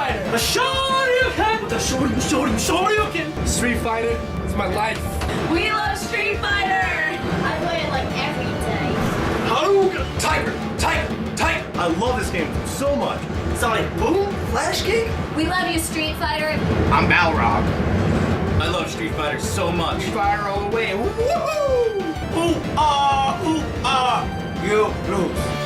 Fighter! The Shoryuken! The Shoryuken! Street Fighter is my life. We love Street Fighter! I play it like every day. Hadouken! Tiger! Tiger! Tiger! I love this game so much. Sonic Boom, Flash Kick. We love you, Street Fighter. I'm Balrog. I love Street Fighter so much. Fire all the way. Woohoo! Ooh ah, you lose.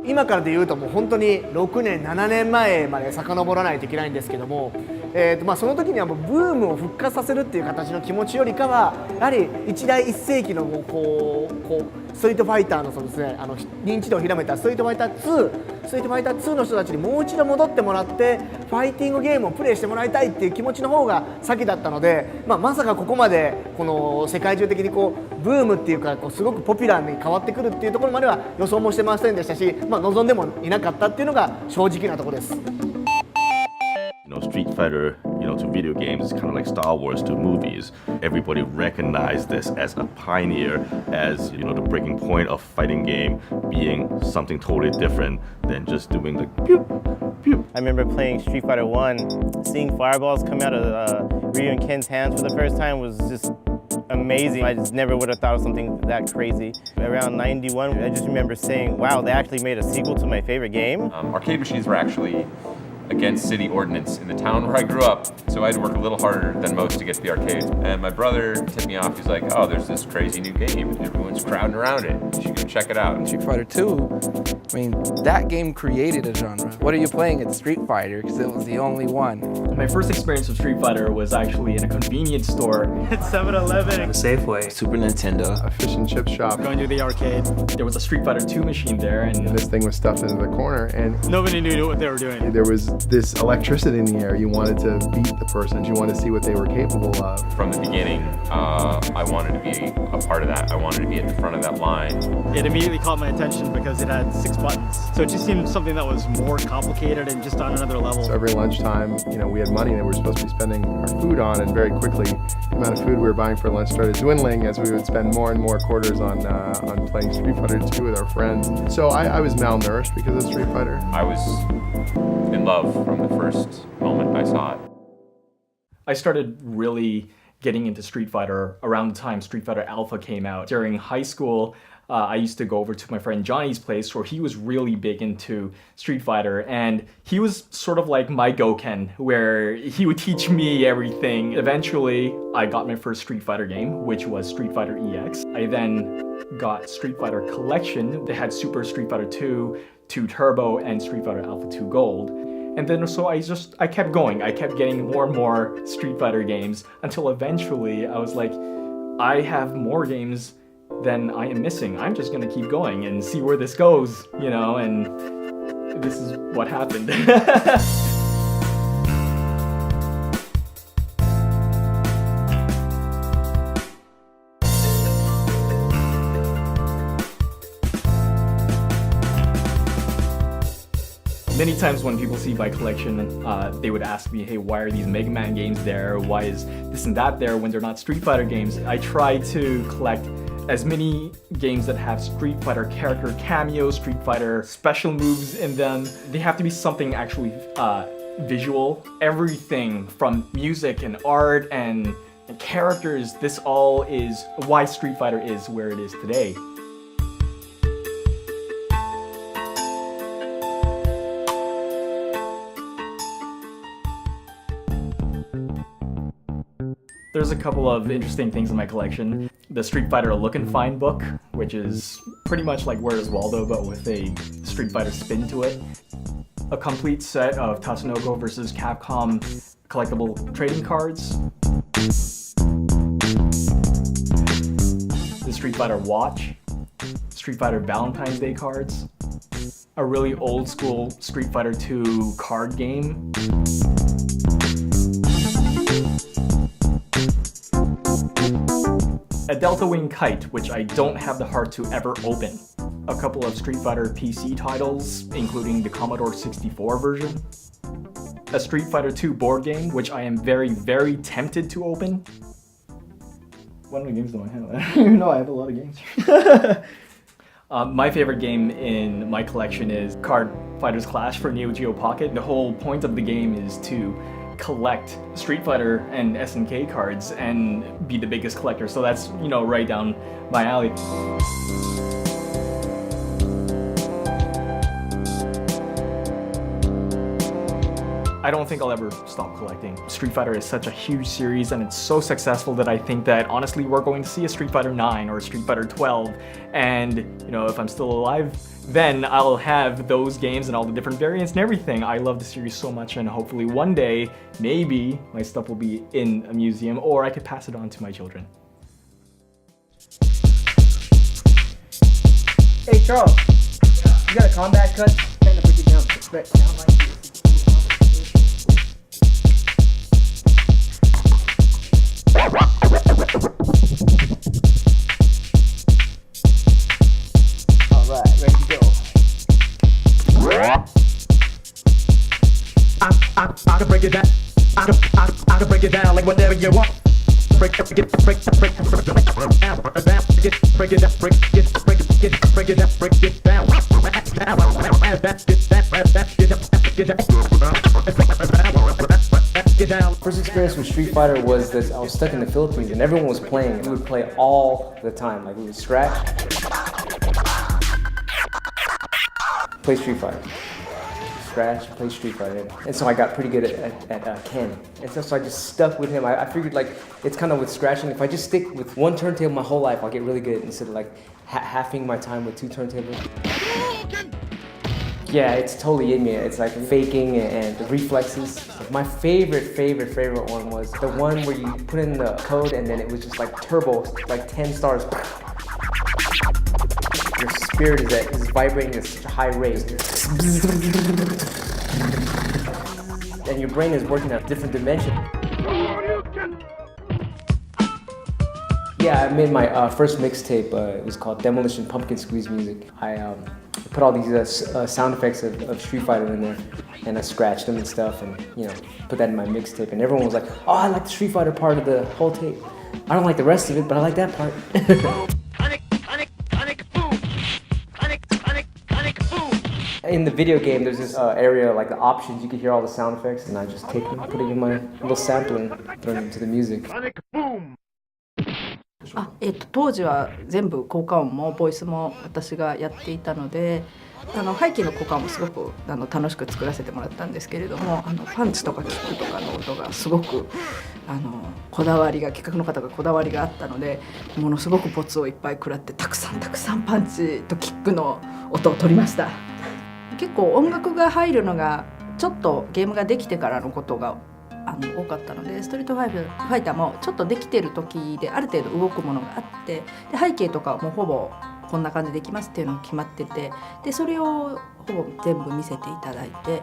今からで言うともう本当に6年7年前まで遡らないといけないんですけども、その時にはもうブームを復活させるっていう形の気持ちよりかはやはり一代一世紀のこうストリートファイターのですね、認知度を広めたストリートファイター2の人たちにもう一度戻ってもらってファイティングゲームをプレイしてもらいたいっていう気持ちの方が先だったので、まさかここまでこの世界中的にブームっていうかすごくポピュラーに変わってくるっていうところまでは予想もしてませんでしたし、望んでもいなかったっていうのが正直なところです。Street Fighter, to video games is kind of like Star Wars to movies. Everybody recognized this as a pioneer, as the breaking point of fighting game being something totally different than just doing the pew, pew. I remember playing Street Fighter 1, seeing fireballs come out of Ryu and Ken's hands for the first time was just amazing. I just never would have thought of something that crazy. Around 91, I just remember saying, wow, they actually made a sequel to my favorite game. Arcade machines were actually against city ordinance in the town where I grew up, so I had to work a little harder than most to get to the arcades. And my brother tipped me off. He's like, oh, there's this crazy new game. Everyone's crowding around it. You should go check it out. Street Fighter 2, I mean, that game created a genre. What are you playing? It's Street Fighter, because it was the only one. My first experience with Street Fighter was actually in a convenience store. At 7-Eleven. A Safeway. Super Nintendo. A fish and chip shop. Going to the arcade. There was a Street Fighter 2 machine there, and this thing was stuffed into the corner, and nobody knew what they were doing. There was this electricity in the air. You wanted to beat the person. You wanted to see what they were capable of. From the beginning, I wanted to be a part of that. I wanted to be at the front of that line. It immediately caught my attention because it had 6 buttons. So it just seemed something that was more complicated and just on another level. So every lunchtime, we had money that we were supposed to be spending our food on, and very quickly, the amount of food we were buying for lunch started dwindling as we would spend more and more quarters on playing Street Fighter 2 with our friends. So I was malnourished because of Street Fighter. I was in love from the first moment I saw it. I started really getting into Street Fighter around the time Street Fighter Alpha came out. During high school, I used to go over to my friend Johnny's place where he was really big into Street Fighter, and he was sort of like my Goken, where he would teach me everything. Eventually, I got my first Street Fighter game, which was Street Fighter EX. I then got Street Fighter Collection. They had Super Street Fighter 2, 2 Turbo, and Street Fighter Alpha 2 Gold. And then so I kept going. I kept getting more and more Street Fighter games until eventually I was like, I have more games than I am missing. I'm just gonna keep going and see where this goes, and this is what happened. Many times when people see my collection, they would ask me, hey, why are these Mega Man games there? Why is this and that there when they're not Street Fighter games? I try to collect as many games that have Street Fighter character cameos, Street Fighter special moves in them. They have to be something actually visual. Everything from music and art and characters, this all is why Street Fighter is where it is today. There's a couple of interesting things in my collection. The Street Fighter Look and Find book, which is pretty much like Where's Waldo, but with a Street Fighter spin to it. A complete set of Tatsunoko vs. Capcom collectible trading cards. The Street Fighter watch. Street Fighter Valentine's Day cards. A really old school Street Fighter 2 card game. A Delta Wing kite, which I don't have the heart to ever open. A couple of Street Fighter PC titles, including the Commodore 64 version. a Street Fighter 2 board game, which I am very, very tempted to open. What other games do I have? I don't even know, I have a lot of games. My favorite game in my collection is Card Fighters Clash for Neo Geo Pocket. The whole point of the game is to collect Street Fighter and SNK cards and be the biggest collector. So that's, you know, right down my alley. I don't think I'll ever stop collecting. Street Fighter is such a huge series and it's so successful that I think that honestly we're going to see a Street Fighter 9 or a Street Fighter 12, and you know, if I'm still alive, then I'll have those games and all the different variants and everything. I love the series so much, and hopefully one day, maybe my stuff will be in a museum or I could pass it on to my children. Hey Charles, you got a combat cut? Kind of break it down. Right down like this. Alright, ready to go. I can break it down. I can break it down like whatever you want. Break it down. First experience with Street Fighter was this: I was stuck in the Philippines and everyone was playing. We would play all the time. Like we would scratch, play Street Fighter, scratch, play Street Fighter. And so I got pretty good at Ken. And so I just stuck with him. I figured like it's kind of with scratching. If I just stick with one turntable my whole life, I'll get really good instead of like halving my time with two turntables. Yeah, it's totally in me. It's like faking and the reflexes. My favorite one was the one where you put in the code and then it was just like turbo, like 10 stars. Your spirit is vibrating at such a high rate. And your brain is working at a different dimension. Yeah, I made my first mixtape. It was called Demolition Pumpkin Squeeze Music. I put all these sound effects of Street Fighter in there, and I scratched them and stuff, and you know, put that in my mixtape. And everyone was like, "Oh, I like the Street Fighter part of the whole tape. I don't like the rest of it, but I like that part." In the video game, there's this area, like the options, you can hear all the sound effects, and I just take them, put it in my little sampler, and throw them into the music. 当時は全部効果音もボイスも私がやっていたので、背景の効果音もすごく楽しく作らせてもらったんですけれども、パンチとかキックとかの音がすごくこだわりが、企画の方がこだわりがあったので、ものすごくボツをいっぱい食らってたくさんパンチとキックの音を取りました。結構音楽が入るのがちょっとゲームができてからのことが多かったので、ストリートファイターもちょっとできてる時である程度動くものがあって、で背景とかもほぼこんな感じでできますっていうのが決まってて、でそれをほぼ全部見せていただいて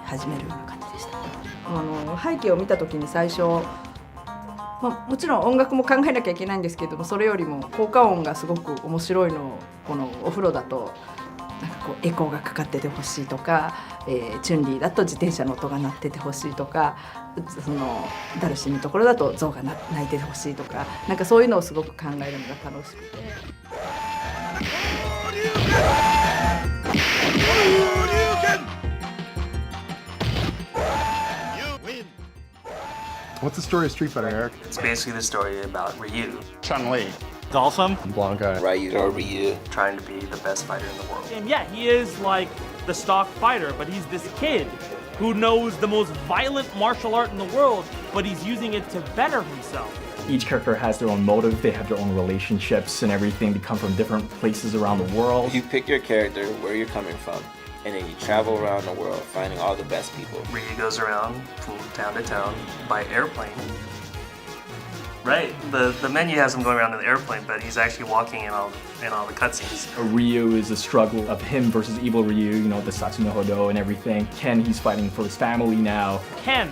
始めるような感じでした。背景を見た時に最初、もちろん音楽も考えなきゃいけないんですけども、それよりも効果音がすごく面白いのをこのお風呂だとなんかこうエコーがかかっててほしいとか、チュンリーだと自転車の音が鳴っててほしいとか、そのダルシムのところだと象が鳴いててほしいとか、なんかそういうのをすごく考えるのが楽しくて。What's the story of Street Fighter, Eric? It's basically the story about Ryu. Chun-Li. Dalsum. Blanca. Ryu trying to be the best fighter in the world. And yeah, he is like the stock fighter, but he's this kid who knows the most violent martial art in the world, but he's using it to better himself. Each character has their own motive, they have their own relationships and everything. They come from different places around the world. You pick your character, where you're coming from, and then you travel around the world finding all the best people. Ryu goes around from town to town by airplane. Right, the menu has him going around in the airplane, but he's actually walking in all the cutscenes. Ryu is a struggle of him versus evil Ryu, you know, the Satsuno Hodo and everything. Ken, he's fighting for his family now. Ken,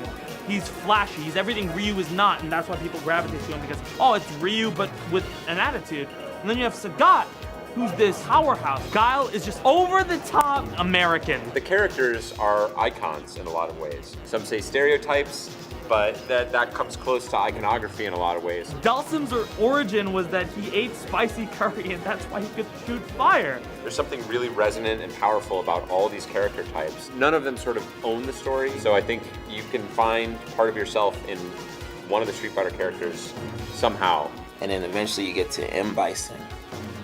he's flashy, he's everything Ryu is not, and that's why people gravitate to him, because, oh, it's Ryu, but with an attitude. And then you have Sagat, who's this powerhouse. Guile is just over the top American. The characters are icons in a lot of ways. Some say stereotypes, but that comes close to iconography in a lot of ways. Dhalsim's origin was that he ate spicy curry and that's why he could shoot fire. There's something really resonant and powerful about all these character types. None of them sort of own the story, so I think you can find part of yourself in one of the Street Fighter characters somehow. And then eventually you get to M. Bison,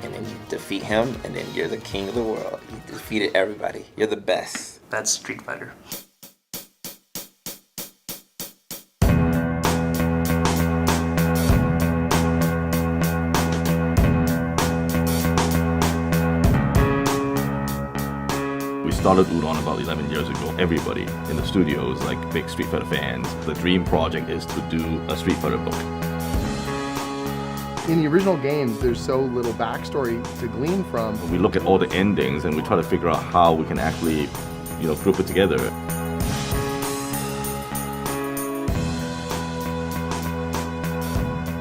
and then you defeat him, and then you're the king of the world. You defeated everybody. You're the best. That's Street Fighter. We started Udon about 11 years ago. Everybody in the studio is like big Street Fighter fans. The dream project is to do a Street Fighter book. In the original games, there's so little backstory to glean from. We look at all the endings and we try to figure out how we can actually, group it together.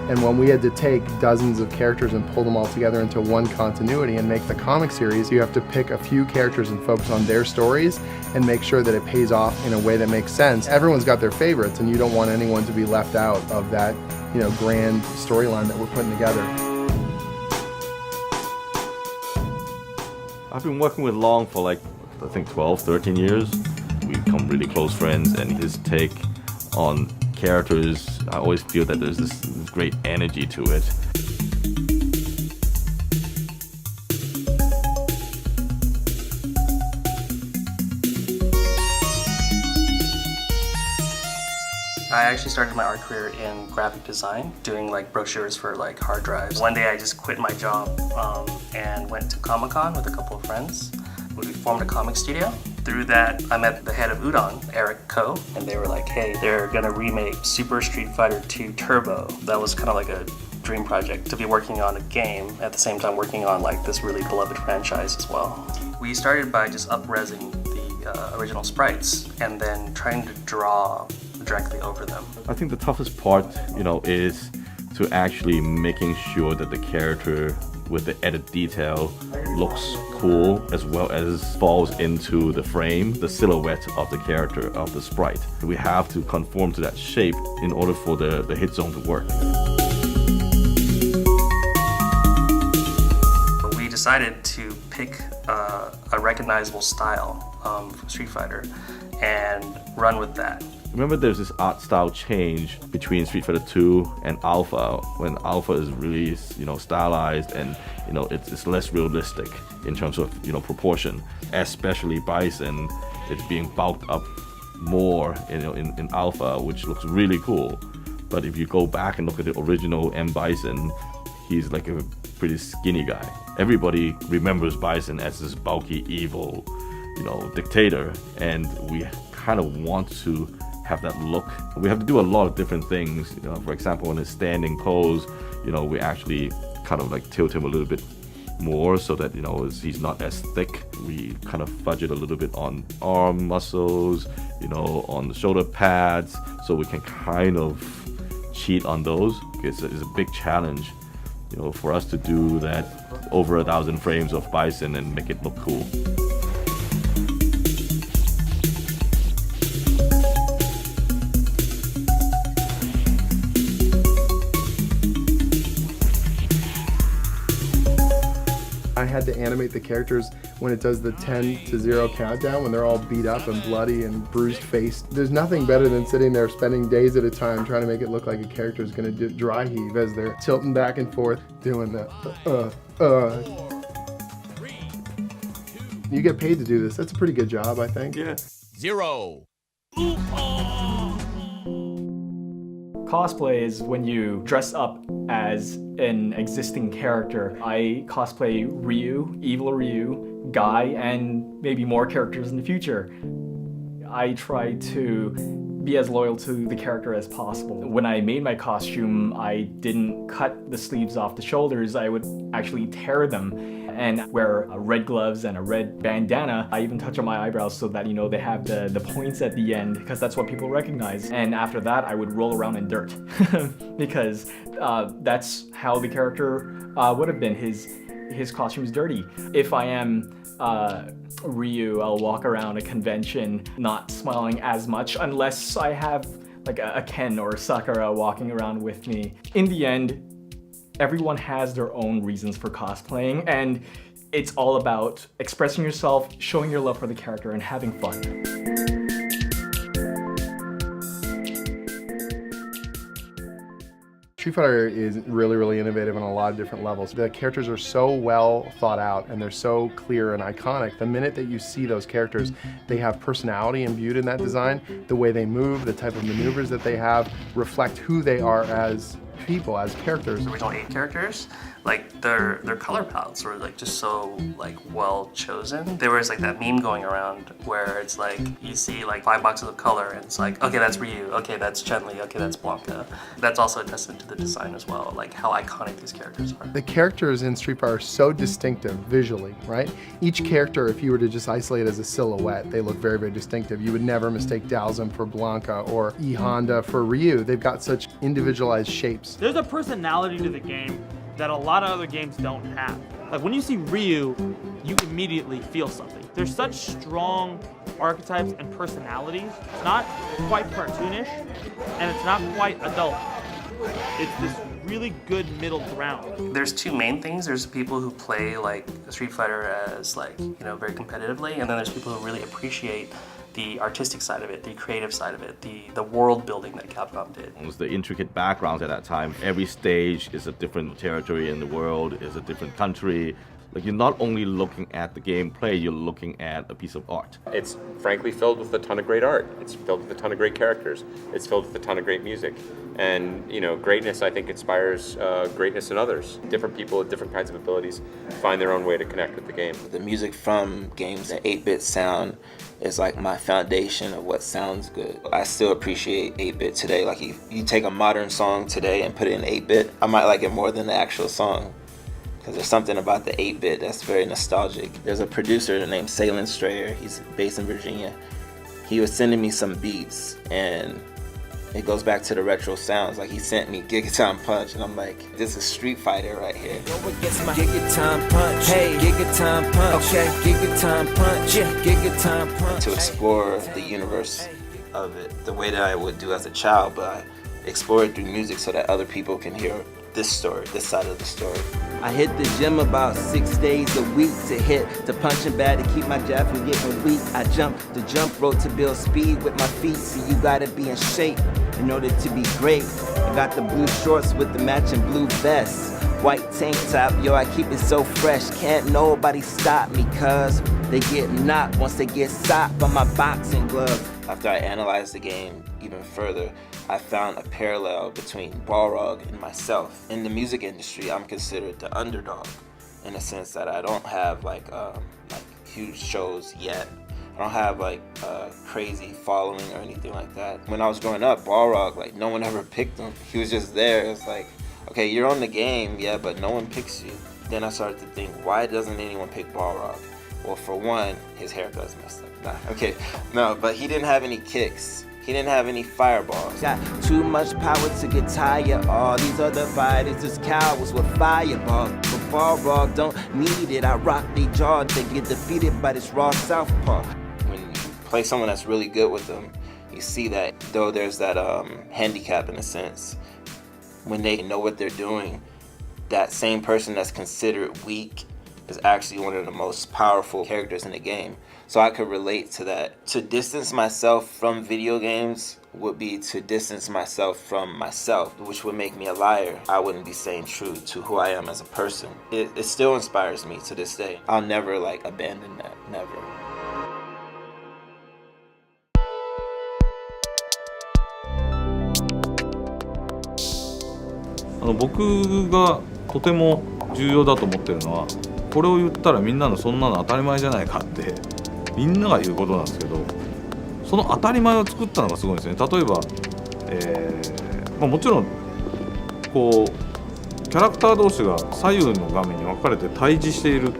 And when we had to take dozens of characters and pull them all together into one continuity and make the comic series, you have to pick a few characters and focus on their stories and make sure that it pays off in a way that makes sense. Everyone's got their favorites, and you don't want anyone to be left out of that, grand storyline that we're putting together. I've been working with Long for 12, 13 years. We've become really close friends, and his take on characters, I always feel that there's this great energy to it. I actually started my art career in graphic design, doing brochures for hard drives. One day I just quit my job and went to Comic-Con with a couple of friends. We formed a comic studio. Through that, I met the head of Udon, Eric Ko, and they were like, hey, they're gonna remake Super Street Fighter 2 Turbo. That was kind of like a dream project, to be working on a game, at the same time working on this really beloved franchise as well. We started by just up-resing the original sprites and then trying to draw directly over them. I think the toughest part, is to actually making sure that the character with the added detail looks cool, as well as falls into the frame, the silhouette of the character, of the sprite. We have to conform to that shape in order for the hit zone to work. We decided to pick a recognizable style from Street Fighter and run with that. Remember, there's this art style change between Street Fighter 2 and Alpha, when Alpha is really, stylized and, it's less realistic in terms of, proportion. Especially Bison, it's being bulked up more, in Alpha, which looks really cool. But if you go back and look at the original M. Bison, he's like a pretty skinny guy. Everybody remembers Bison as this bulky, evil, dictator, and we kind of want to have that look. We have to do a lot of different things. For example, in his standing pose, we actually kind of tilt him a little bit more so that he's not as thick. We kind of budget a little bit on arm muscles, on the shoulder pads, so we can kind of cheat on those. It's a big challenge, for us to do that over 1,000 frames of Bison and make it look cool. I had to animate the characters when it does the 10-0 countdown, when they're all beat up and bloody and bruised faced. There's nothing better than sitting there spending days at a time trying to make it look like a character is going to dry heave as they're tilting back and forth, doing the You get paid to do this. That's a pretty good job, I think. Yeah. 0. Cosplay is when you dress up as an existing character. I cosplay Ryu, Evil Ryu, Guy, and maybe more characters in the future. I try to be as loyal to the character as possible. When I made my costume, I didn't cut the sleeves off the shoulders. I would actually tear them and wear red gloves and a red bandana. I even touch on my eyebrows so that, they have the points at the end, because that's what people recognize. And after that, I would roll around in dirt because that's how the character would have been. his costume is dirty. If I am Ryu, I'll walk around a convention not smiling as much unless I have like a Ken or Sakura walking around with me. In the end, everyone has their own reasons for cosplaying, and it's all about expressing yourself, showing your love for the character, and having fun. Street Fighter is really, really innovative on a lot of different levels. The characters are so well thought out and they're so clear and iconic. The minute that you see those characters, they have personality imbued in that design. The way they move, the type of maneuvers that they have reflect who they are as people, as characters. The original 8 characters, like their color palettes were like just so like well chosen. There was like that meme going around where it's like you see like 5 boxes of color and it's like, okay, that's Ryu, okay, that's Chun-Li, okay, that's Blanca. That's also a testament to the design as well, like how iconic these characters are. The characters in Street Fighter are so distinctive visually, right? Each character, if you were to just isolate it as a silhouette, they look very, very distinctive. You would never mistake Dhalsim for Blanca or E Honda for Ryu. They've got such individualized shapes. There's a personality to the game that a lot of other games don't have. Like when you see Ryu, you immediately feel something. There's such strong archetypes and personalities. It's not quite cartoonish, and it's not quite adult. It's this really good middle ground. There's 2 main things. There's people who play like Street Fighter as like, you know, very competitively, and then there's people who really appreciate the artistic side of it, the creative side of it, the world building that Capcom did. It was the intricate backgrounds at that time. Every stage is a different territory in the world, is a different country. Like you're not only looking at the gameplay, you're looking at a piece of art. It's frankly filled with a ton of great art. It's filled with a ton of great characters. It's filled with a ton of great music. And you know, greatness I think inspires greatness in others. Different people with different kinds of abilities find their own way to connect with the game. The music from games, the 8-bit sound is like my foundation of what sounds good. I still appreciate 8-bit today. Like if you take a modern song today and put it in 8-bit, I might like it more than the actual song. Because there's something about the 8-bit that's very nostalgic. There's a producer named Salen Strayer, he's based in Virginia. He was sending me some beats and it goes back to the retro sounds. Like he sent me Gigaton Punch and I'm like, this is Street Fighter right here. Gigaton Punch, hey, Gigaton Punch, okay, Gigaton Punch, yeah, Gigaton Punch. To explore the universe of it, the way that I would do as a child, but I explore it through music so that other people can hear this story, this side of the story. I hit the gym about 6 days a week to hit the punching bag to keep my jab from getting weak. I jump the jump rope to build speed with my feet. See, you gotta be in shape in order to be great. I got the blue shorts with the matching blue vest. White tank top, yo, I keep it so fresh. Can't nobody stop me, cuz they get knocked once they get socked by my boxing gloves. After I analyzed the game even further, I found a parallel between Balrog and myself. In the music industry, I'm considered the underdog in the sense that I don't have like huge shows yet. I don't have like a crazy following or anything like that. When I was growing up, Balrog, like no one ever picked him. He was just there. It was like, okay, you're on the game, yeah, but no one picks you. Then I started to think, why doesn't anyone pick Balrog? Well, for one, his haircut's messed up. Nah, okay, no, but he didn't have any kicks. He didn't have any fireballs. Got too much power to get tired. All these other fighters is cowards with fireballs. But Balrog don't need it. I rock their jaw. They get defeated by this raw southpaw. When you play someone that's really good with them, you see that though there's that handicap in a sense. When they know what they're doing, that same person that's considered weak is actually one of the most powerful characters in the game. So I could relate to that. To distance myself from video games would be to distance myself from myself, which would make me a liar. I wouldn't be staying true to who I am as a person. It still inspires me to this day. I'll never like abandon that, never.「僕がとても重要だと思ってるのは、これを言ったらみんなのそんなの当たり前じゃないかってみんなが言うことなんですけど、その当たり前を作ったのがすごいんですね。例えば、もちろんこうキャラクター同士が左右の画面に分かれて対峙している、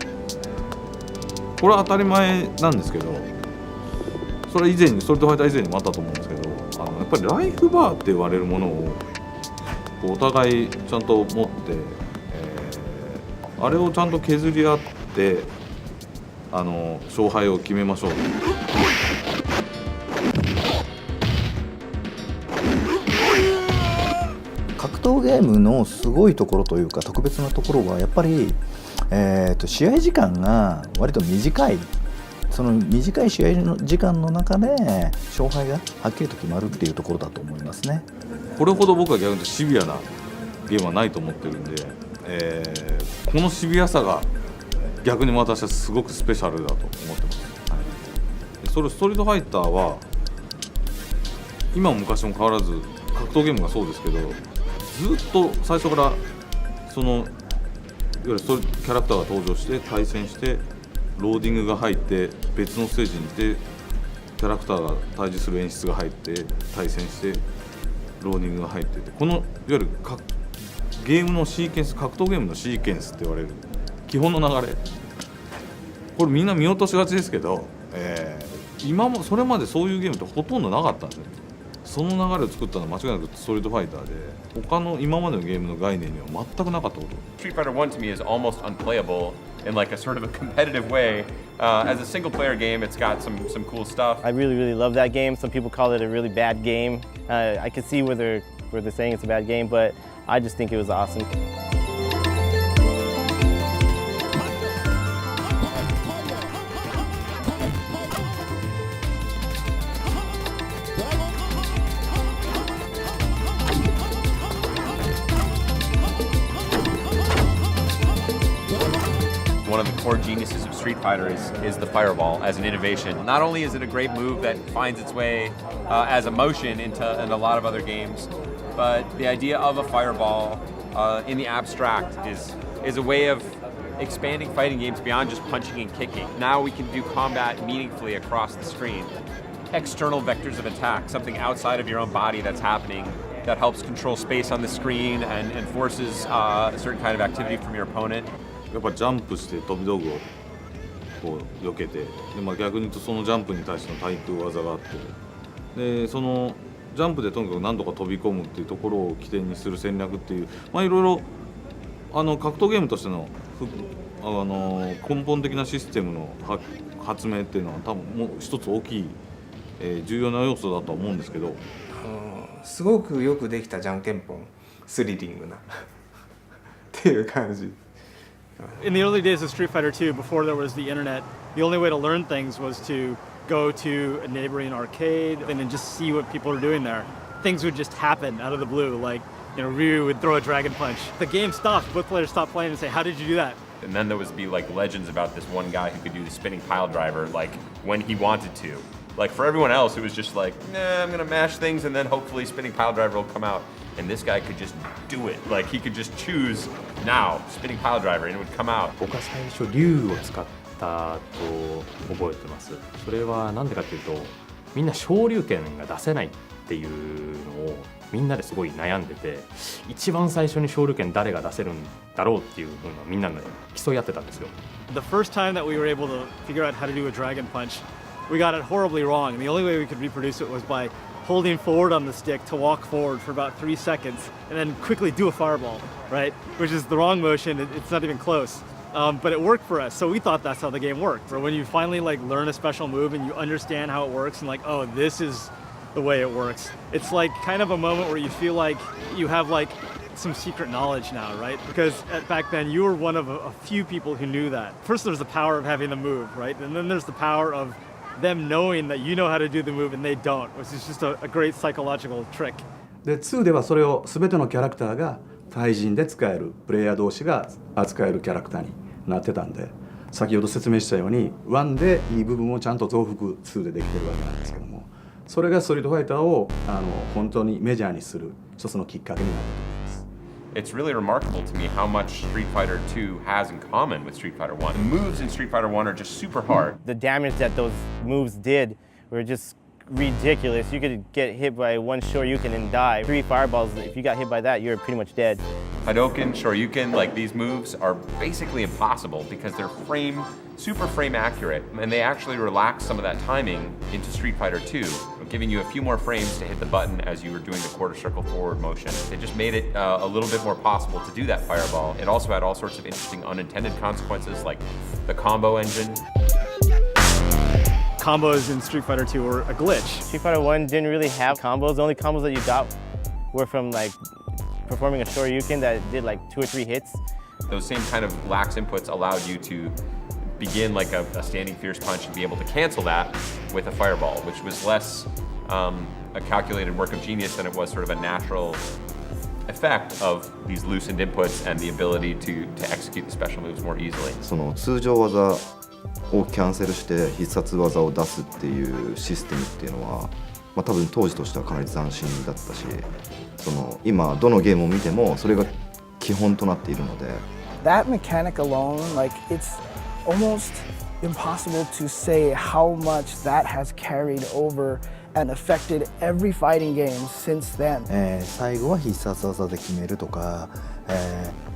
これは当たり前なんですけど、それ以前にストリートファイター以前にもあったと思うんですけど、やっぱりライフバーって言われるものをお互いちゃんと持って、あれをちゃんと削り合って勝敗を決めましょう。格闘ゲームのすごいところというか特別なところはやっぱり、試合時間が割と短い。その短い試合の時間の中で勝敗がはっきりと決まるっていうところだと思いますね。これほど僕は逆にシビアなゲームはないと思ってるんで、このシビアさが逆に私はすごくスペシャルだと思ってます。それストリートファイターは今も昔も変わらず格闘ゲームがそうですけど、ずっと最初からそのいわゆるキャラクターが登場して対戦してローディングが入って別のステージに行ってキャラクターが対峙する演出が入って対戦してローディングが入ってて、このいわゆるゲームのシーケンス、格闘ゲームのシーケンスって言われる基本の流れ、これみんな見落としがちですけど、今もそれまでそういうゲームってほとんどなかったんで、その流れを作ったのは間違いなくストリートファイターで、他の今までのゲームの概念には全くなかったこと。Street Fighter 1 to me is almost unplayable in like a sort of a competitive way. As a single player game, it's got some cool stuff. I really love that game. Some people call it a really bad game. I can see where they're saying it's a bad game, but I just think it was awesome. One of the core geniuses of Street Fighter is the fireball as an innovation. Not only is it a great move that finds its way as a motion into a lot of other games, but the idea of a fireball in the abstract is a way of expanding fighting games beyond just punching and kicking. Now we can do combat meaningfully across the screen. External vectors of attack, something outside of your own body that's happening that helps control space on the screen and forces a certain kind of activity from your opponent. やっぱジャンプして飛び道具をこう避けて、で、逆に言うとそのジャンプに対しての対空技があって、でそのジャンプでとにかく何とか飛び込むっていうところを起点にする戦略っていう、いろいろ格闘ゲームとしての根本的なシステムの発明っていうのは多分もう一つ大きい、重要な要素だと思うんですけど、すごくよくできたじゃんけんぽん、スリリングなっていう感じ。In the early days of Street Fighter 2, before there was the internet, the only way to learn things was to go to a neighboring arcade and then just see what people were doing there. Things would just happen out of the blue, like, Ryu would throw a dragon punch. The game stopped, both players stopped playing and say, how did you do that? And then there would be like legends about this one guy who could do the spinning pile driver like when he wanted to. Like for everyone else, it was just like, nah, I'm gonna mash things and then hopefully spinning pile driver will come out. And this guy could just do it. Like he could just choose now, spinning pile driver, and it would come out. 僕は最初竜を使ったと覚えてます。それはなんでかっていうと、みんな昇竜拳が出せないっていうのをみんなですごい悩んでて、一番最初に昇竜拳誰が出せるんだろうっていう風なみんなで競い合ってたんですよ。The first time that we were able to figure out how to do a dragon punch, we got it horribly wrong, and the only way we could reproduce it was by holding forward on the stick to walk forward for about 3 seconds and then quickly do a fireball, right? Which is the wrong motion, it's not even close. But it worked for us, so we thought that's how the game worked. Or when you finally learn a special move and you understand how it works and oh, this is the way it works. It's like kind of a moment where you feel like you have some secret knowledge now, right? Because back then you were one of a few people who knew that. First there's the power of having the move, right? And then there's the power of them knowing that you know how to do the move and they don't, which is just a great psychological trick. で2ではそれを全てのキャラクターが対人で使える、プレイヤー同士が扱えるキャラクターになってたんで、先ほど説明したように1でいい部分をちゃんと増幅2でできてるわけなんですけども、それがストリートファイターを本当にメジャーにする一つのきっかけになったと思います。It's really remarkable to me how much Street Fighter 2 has in common with Street Fighter 1. The moves in Street Fighter 1 are just super hard. The damage that those moves did were just ridiculous. You could get hit by one Shoryuken and die. 3 fireballs, if you got hit by that, you're pretty much dead. Hadouken, Shoryuken, these moves are basically impossible because they're super frame accurate, and they actually relax some of that timing into Street Fighter 2. giving you a few more frames to hit the button as you were doing the quarter circle forward motion. It just made it a little bit more possible to do that fireball. It also had all sorts of interesting unintended consequences like the combo engine. Combos in Street Fighter 2 were a glitch. Street Fighter 1 didn't really have combos. The only combos that you got were from like performing a Shoryuken that did like 2 or 3 hits. Those same kind of lax inputs allowed you to begin like a standing fierce punch and be able to cancel that with a fireball, which was less a calculated work of genius than it was sort of a natural effect of these loosened inputs and the ability to execute the special moves more easily. その通常技をキャンセルして必殺技を出すっていうシステムっていうのは、多分当時としてはかなり斬新だったし、今どのゲームを見てもそれが基本となっているので。That mechanic alone, like it's almost impossible to say how much that has carried over and affected every fighting game since then. 最後は必殺技で決めるとか、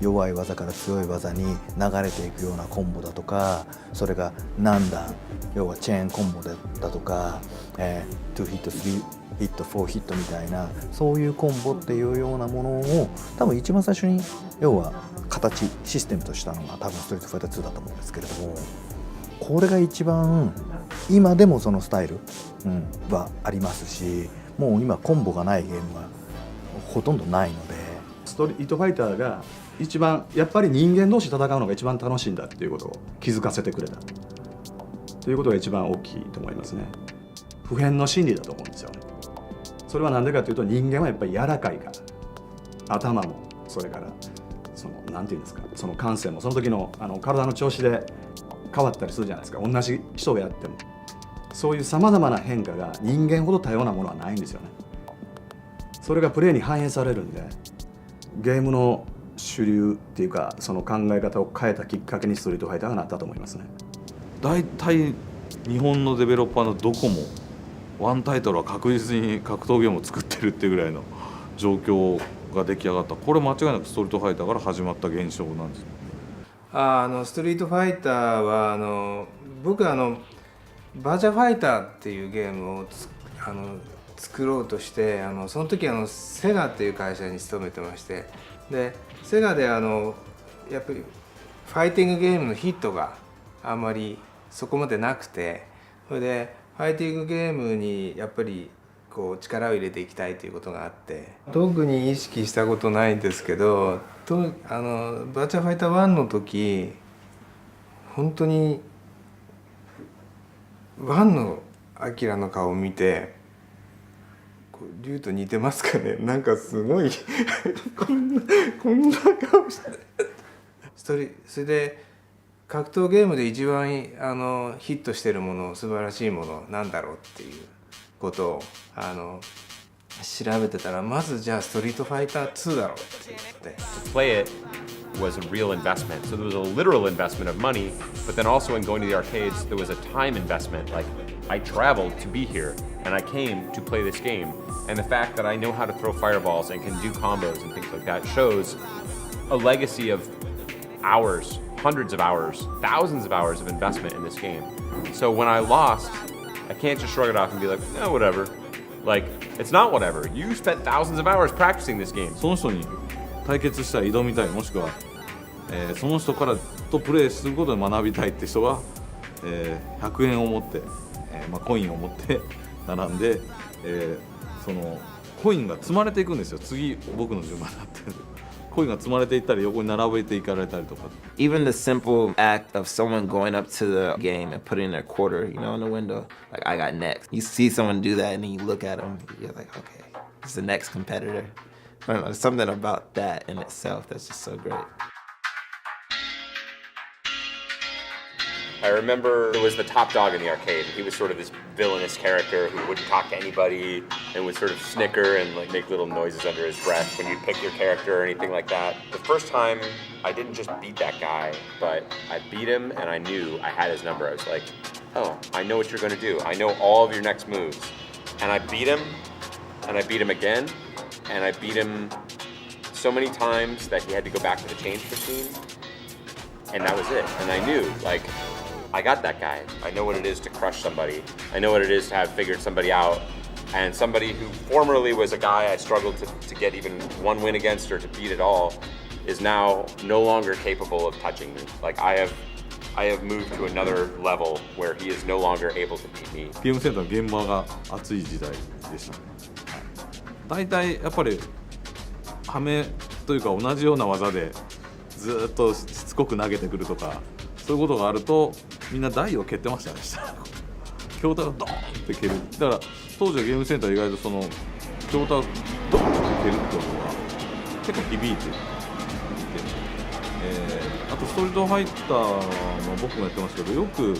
弱い技から強い技に流れていくようなコンボだとか、それが何段、要はチェーンコンボだとか、2ヒット3ヒット4ヒットみたいなそういうコンボっていうようなものを多分一番最初に要は形システムとしたのが多分ストリートファイター2だと思うんですけれども、これが一番今でもそのスタイル、はありますし、もう今コンボがないゲームがほとんどないので、ストリートファイターが一番やっぱり人間同士戦うのが一番楽しいんだっていうことを気づかせてくれたということが一番大きいと思いますね。普遍の真理だと思うんですよね。それは何でかというと、人間はやっぱり柔らかいから、頭もそれからなんていうんですか、その感性もその時の体の調子で変わったりするじゃないですか。同じ人がやってもそういうさまざまな変化が人間ほど多様なものはないんですよね。それがプレーに反映されるんで、ゲームの主流っていうかその考え方を変えたきっかけにストリートファイターがなったと思いますね。大体日本のデベロッパーのどこもワンタイトルは確実に格闘ゲームを作ってるっていうぐらいの状況が出来上がった。これ間違いなくストリートファイターから始まった現象なんです。ストリートファイターは僕バーチャファイターっていうゲームを作ろうとしてその時セガっていう会社に勤めてまして、でセガでやっぱりファイティングゲームのヒットがあんまりそこまでなくて、それでファイティングゲームにやっぱりこう力を入れていきたいということがあって、特に意識したことないんですけど、バーチャファイター1の時本当に1のアキラの顔を見て、リュウと似てますかね、なんかすごいこんな顔してそれで格闘ゲームで一番ヒットしてるもの、素晴らしいものなんだろうっていうことを調べてたら、まずじゃあストリートファイター2だろうって言って。To play it was a real investment. So there was a literal investment of money, but then also in going to the arcades, there was a time investment. Like I traveled to be here and I came to play this game. And the fact that I know how to throw fireballs and can do combos and things like that shows a legacy of hours, hundreds of hours, thousands of hours of investment in this game. So when I lost, I can't just shrug it off and be like, oh, whatever. Like, it's not whatever. You spent thousands of hours practicing this game. その人に対決したら挑みたい、もしくは、その人からとプレーすることで学びたいって人は、100円を持って、コインを持って並んで、そのコインが積まれていくんですよ。次僕の順番になってる。コインが積まれていったり横に並べていかれたりとか。Even the simple act of someone going up to the game and putting their quarter, in the window, like I got next. You see someone do that and then you look at them, you're like, okay, it's the next competitor. I don't know, there's something about that in itself that's just so great. I remember there was the top dog in the arcade. He was sort of this villainous character who wouldn't talk to anybody and would sort of snicker and like make little noises under his breath when you'd pick your character or anything like that. The first time, I didn't just beat that guy, but I beat him and I knew I had his number. I was like, oh, I know what you're gonna do. I know all of your next moves. And I beat him, and I beat him again, and I beat him so many times that he had to go back to the change machine. And that was it. And I knew, like, I got that guy. I know what it is to crush somebody. I know what it is to have figured somebody out And somebody who formerly was a guy I struggled to get even one win against or to beat at all is now no longer capable of touching me. Like I have moved to another level where he is no longer able to beat me. ゲームセンターの現場が熱い時代でしたね。大体やっぱりハメというか同じような技でずっとしつこく投げてくるとかそういうことがあるとみんな台を蹴ってましたね。筐体がドーンって蹴る。だから当時はゲームセンター意外とその筐体をドーンって蹴るってことが結構響いていて、あとストリートファイターの僕もやってますけどよく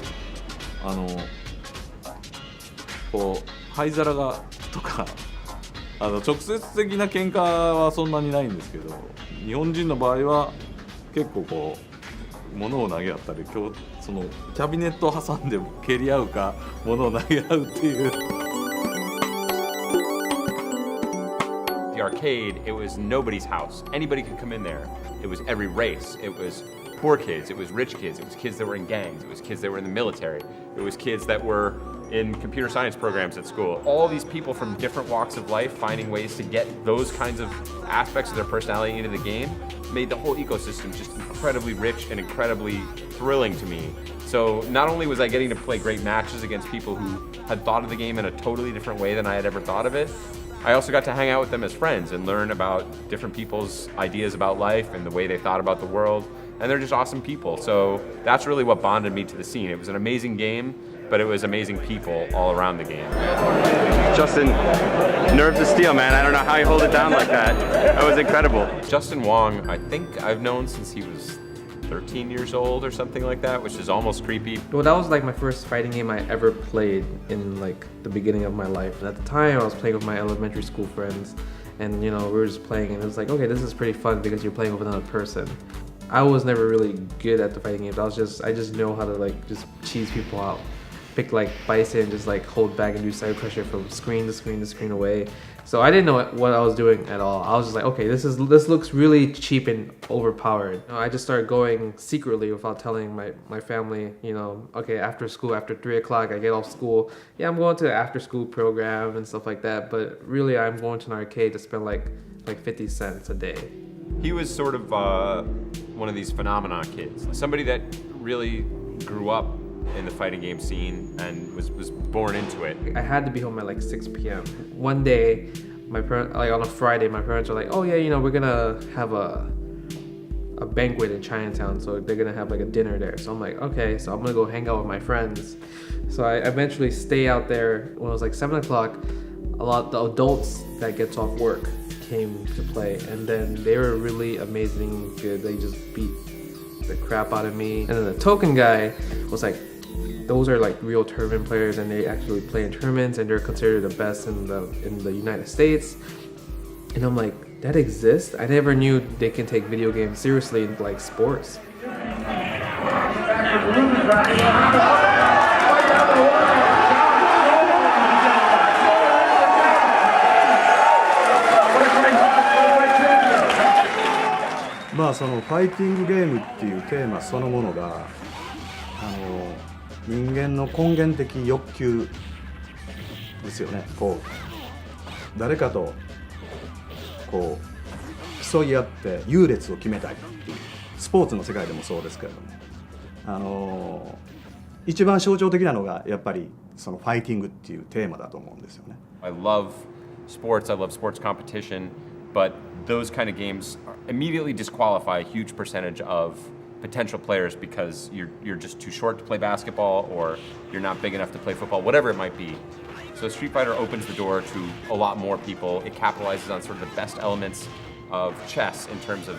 こう灰皿がとか直接的な喧嘩はそんなにないんですけど日本人の場合は結構こう物を投げ合ったりそのキャビネットを挟んで蹴り合うか物を投げ合うっていう。The arcade, it was nobody's house. Anybody could come in there. It was every race. It was poor kids. It was rich kids. It was kids that were in gangs. It was kids that were in the military. It was kids that were in computer science programs at school. All these people from different walks of life finding ways to get those kinds of aspects of their personality into the game made the whole ecosystem just incredibly rich and incredibly thrilling to me. So not only was I getting to play great matches against people who had thought of the game in a totally different way than I had ever thought of it, I also got to hang out with them as friends and learn about different people's ideas about life and the way they thought about the world. And they're just awesome people. So that's really what bonded me to the scene. It was an amazing game, but it was amazing people all around the game. Justin, nerves of steel, man. I don't know how you hold it down like that. That was incredible. Justin Wong, I think I've known since he was 13 years old or something like that, which is almost creepy. Well, that was like my first fighting game I ever played in like the beginning of my life. At the time, I was playing with my elementary school friends, and you know, we were just playing, and it was like, okay, this is pretty fun because you're playing with another person. I was never really good at the fighting games. I just know how to like just cheese people out. Pick like Bison and just like hold back and do side pressure from screen to screen to screen away. So I didn't know what I was doing at all. I was just like, okay, this looks really cheap and overpowered. I just started going secretly without telling my family, you know, okay, after school, after 3 o'clock, I get off school. Yeah, I'm going to the after school program and stuff like that. But really, I'm going to an arcade to spend like 50 cents a day. He was sort of one of these phenomenon kids. Somebody that really grew up in the fighting game scene and was born into it. I had to be home at like 6 p.m. One day, my parents, like on a Friday, my parents were like, oh yeah, you know, we're gonna have a banquet in Chinatown, so they're gonna have like a dinner there. So I'm like, okay, so I'm gonna go hang out with my friends. So I eventually stay out there. When it was like 7 o'clock, a lot of the adults that gets off work came to play, and then they were really amazing good. They just beat the crap out of me. And then the token guy was like, those are like real tournament players, and they actually play in tournaments, and they're considered the best in the United States. And I'm like, that exists? I never knew they can take video games seriously in like sports.まあそのファイティングゲームっていうテーマそのものが人間の根源的欲求ですよね。こう誰かとこう競い合って優劣を決めたいっていうスポーツの世界でもそうですけれども、一番象徴的なのがやっぱりそのファイティングっていうテーマだと思うんですよね。I love sports. I love sports competition, but those kind of games immediately disqualify a huge percentage of potential players because you're just too short to play basketball or you're not big enough to play football, whatever it might be. So Street Fighter opens the door to a lot more people. It capitalizes on sort of the best elements of chess in terms of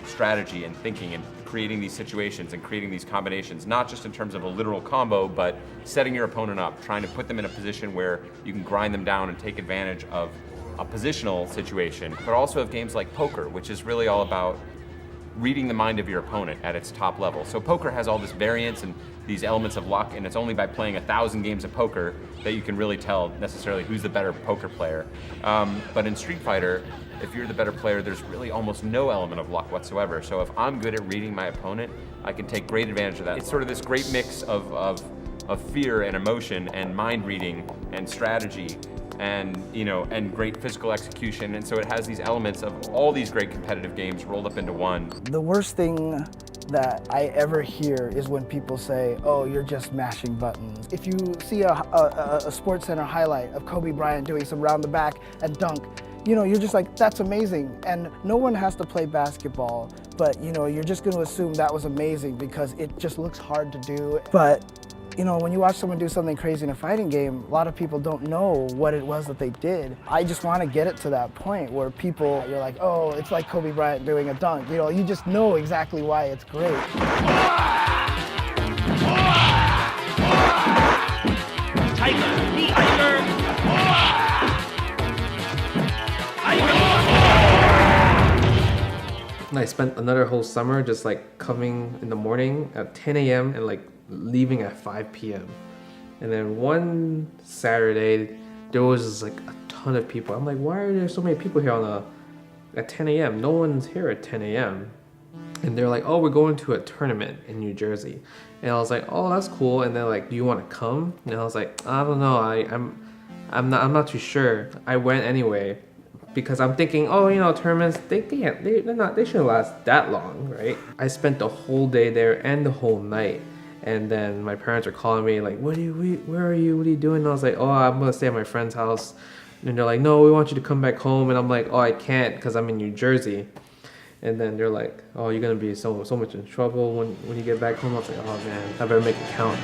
strategy and thinking and creating these situations and creating these combinations, not just in terms of a literal combo, but setting your opponent up, trying to put them in a position where you can grind them down and take advantage of a positional situation, but also have games like poker, which is really all about reading the mind of your opponent at its top level. So poker has all this variance and these elements of luck, and it's only by playing 1,000 games of poker that you can really tell necessarily who's the better poker player. But in Street Fighter, if you're the better player, there's really almost no element of luck whatsoever. So if I'm good at reading my opponent, I can take great advantage of that. It's sort of this great mix of fear and emotion and mind reading and strategy and and great physical execution, and so it has these elements of all these great competitive games rolled up into one. The worst thing that I ever hear is when people say, oh, you're just mashing buttons. If you see a Sports Center highlight of Kobe Bryant doing some round the back and dunk, you're just like, that's amazing. And no one has to play basketball, but you're just going to assume that was amazing because it just looks hard to do. But when you watch someone do something crazy in a fighting game, a lot of people don't know what it was that they did. I just want to get it to that point where you're like, oh, it's like Kobe Bryant doing a dunk. You just know exactly why it's great. And I spent another whole summer just like coming in the morning at 10 a.m. and like leaving at 5 p.m. And then one Saturday, there was just like a ton of people. I'm like, why are there so many people here at 10 a.m.? No one's here at 10 a.m. And they're like, oh, we're going to a tournament in New Jersey. And I was like, oh, that's cool. And they're like, do you want to come? And I was like, I don't know. I'm not too sure. I went anyway because I'm thinking, oh, tournaments, they shouldn't last that long, right? I spent the whole day there and the whole night. And then my parents are calling me like, where are you? What are you doing? And I was like, oh, I'm gonna stay at my friend's house. And they're like, no, we want you to come back home. And I'm like, oh, I can't because I'm in New Jersey. And then they're like, oh, you're gonna be so much in trouble when you get back home. I was like, oh man, I better make it count.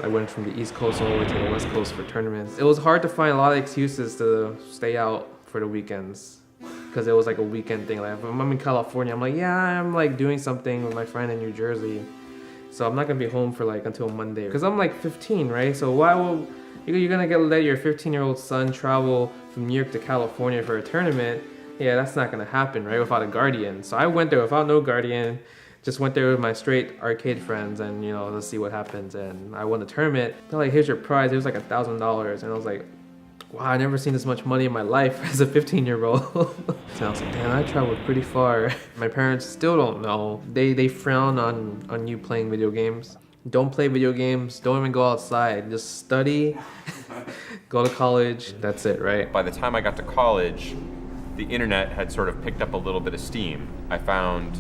I went from the East Coast all the way to the West Coast for tournaments. It was hard to find a lot of excuses to stay out for the weekends because it was like a weekend thing. Like if I'm in California, I'm like, yeah, I'm like doing something with my friend in New Jersey, so I'm not gonna be home for like until Monday because I'm like 15, right? So why will you're gonna let your 15-year-old son travel from New York to California for a tournament? Yeah, that's not gonna happen, right? Without a guardian. So I went there without no guardian. Just went there with my straight arcade friends and let's see what happens. And I won the tournament. They're like, here's your prize. It was like $1,000. And I was like, wow, I never seen this much money in my life as a 15-year-old. So I was like, damn, I traveled pretty far. My parents still don't know. They frown on you playing video games. Don't play video games. Don't even go outside. Just study, go to college. That's it, right? By the time I got to college, the internet had sort of picked up a little bit of steam. I found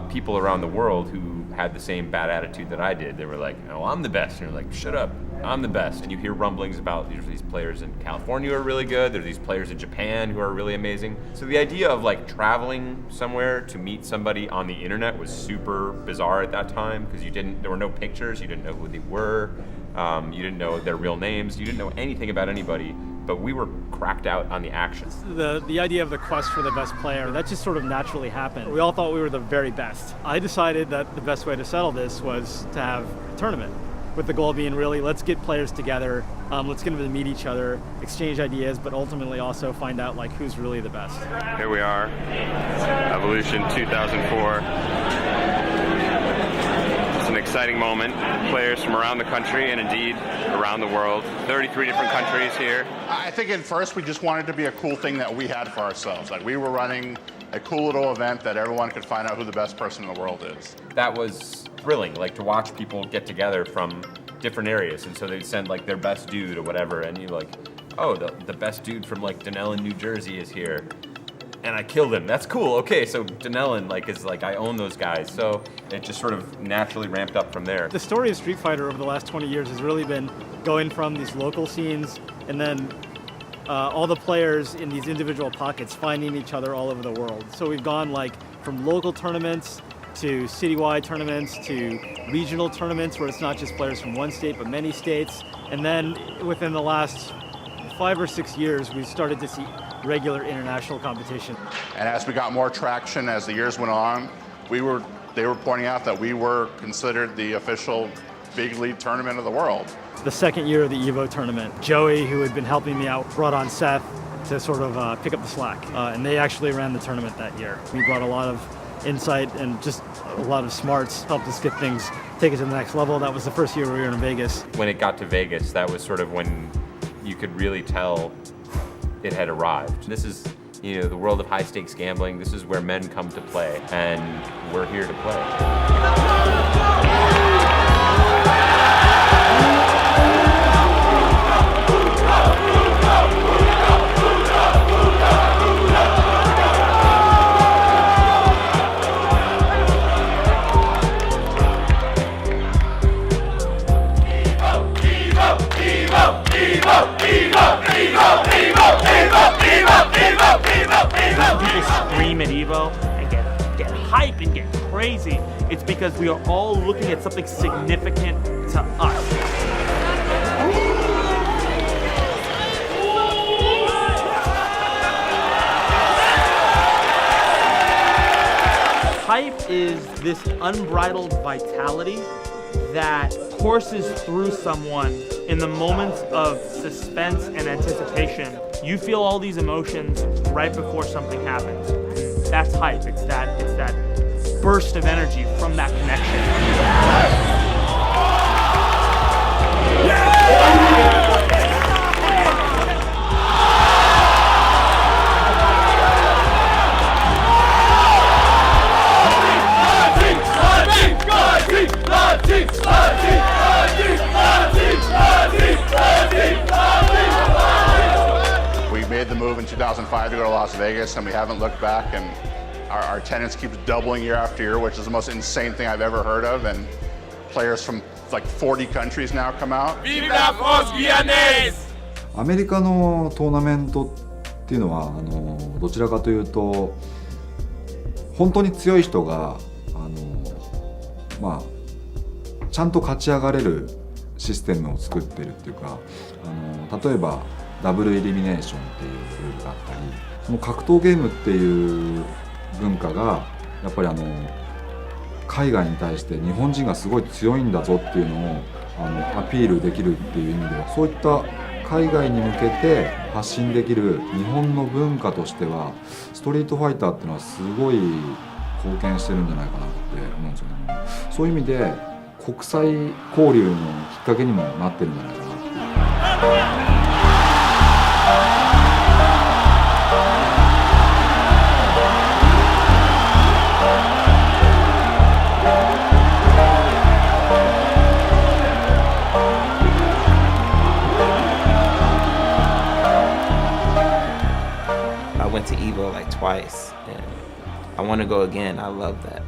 people around the world who had the same bad attitude that I did. They were like, oh, I'm the best. And you're like, shut up, I'm the best. And you hear rumblings about these players in California who are really good. There's these players in Japan who are really amazing. So the idea of like traveling somewhere to meet somebody on the internet was super bizarre at that time because there were no pictures, you didn't know who they were, you didn't know their real names, you didn't know anything about anybody. But we were cracked out on the action. The idea of the quest for the best player, that just sort of naturally happened. We all thought we were the very best. I decided that the best way to settle this was to have a tournament, with the goal being really, let's get players together, let's get them to meet each other, exchange ideas, but ultimately also find out like who's really the best. Here we are, Evolution 2004. It's an exciting moment. Players from around the country and indeed around the world. 33 different countries here. I think at first we just wanted it to be a cool thing that we had for ourselves. Like we were running a cool little event that everyone could find out who the best person in the world is. That was thrilling, like to watch people get together from different areas. And so they'd send like their best dude or whatever. And you're like, oh, the best dude from like Dunellen, New Jersey is here. And I killed him. That's cool. Okay, so Dunellen is like I own those guys. So it just sort of naturally ramped up from there. The story of Street Fighter over the last 20 years has really been going from these local scenes and then all the players in these individual pockets finding each other all over the world. So we've gone like from local tournaments to citywide tournaments to regional tournaments where it's not just players from one state but many states. And then within the last 5 or 6 years, we've started to see regular international competition. And as we got more traction as the years went on, they were pointing out that we were considered the official big league tournament of the world. the second year of the EVO tournament. Joey, who had been helping me out, brought on Seth to sort of pick up the slack. And they actually ran the tournament that year. We brought a lot of insight and just a lot of smarts, helped us get things, take it to the next level. That was the first year we were in Vegas. When it got to Vegas, that was sort of when you could really tell it had arrived. This is, you know, the world of high stakes gambling. This is where men come to play, and we're here to play. When people scream at EVO and get hype and get crazy, it's because we are all looking at something significant to us. Hype is this unbridled vitality that courses through someone in the moments of suspense and anticipation. You feel all these emotions right before something happens. That's hype. It's that burst of energy from that connection. We made the move in 2005 to go to Las Vegas, and we haven't looked back, and our attendance keeps doubling year after year, which is the most insane thing I've ever heard of, and players from like 40 countries now come out. Vive la France Guyanaise! アメリカのトーナメントっていうのはどちらかというと本当に強い人がちゃんと勝ち上がれるシステムを作ってるっていうか例えばダブルエリミネーションっていうルールがあったりその格闘ゲームっていう文化がやっぱり海外に対して日本人がすごい強いんだぞっていうのをアピールできるっていう意味ではそういった海外に向けて発信できる日本の文化としてはストリートファイターっていうのはすごい貢献してるんじゃないかなって思うんですよね。そういう意味で国際交流のきっかけにもなってるんじゃないかなっていう。I went to EVO like twice, and I want to go again. I love that.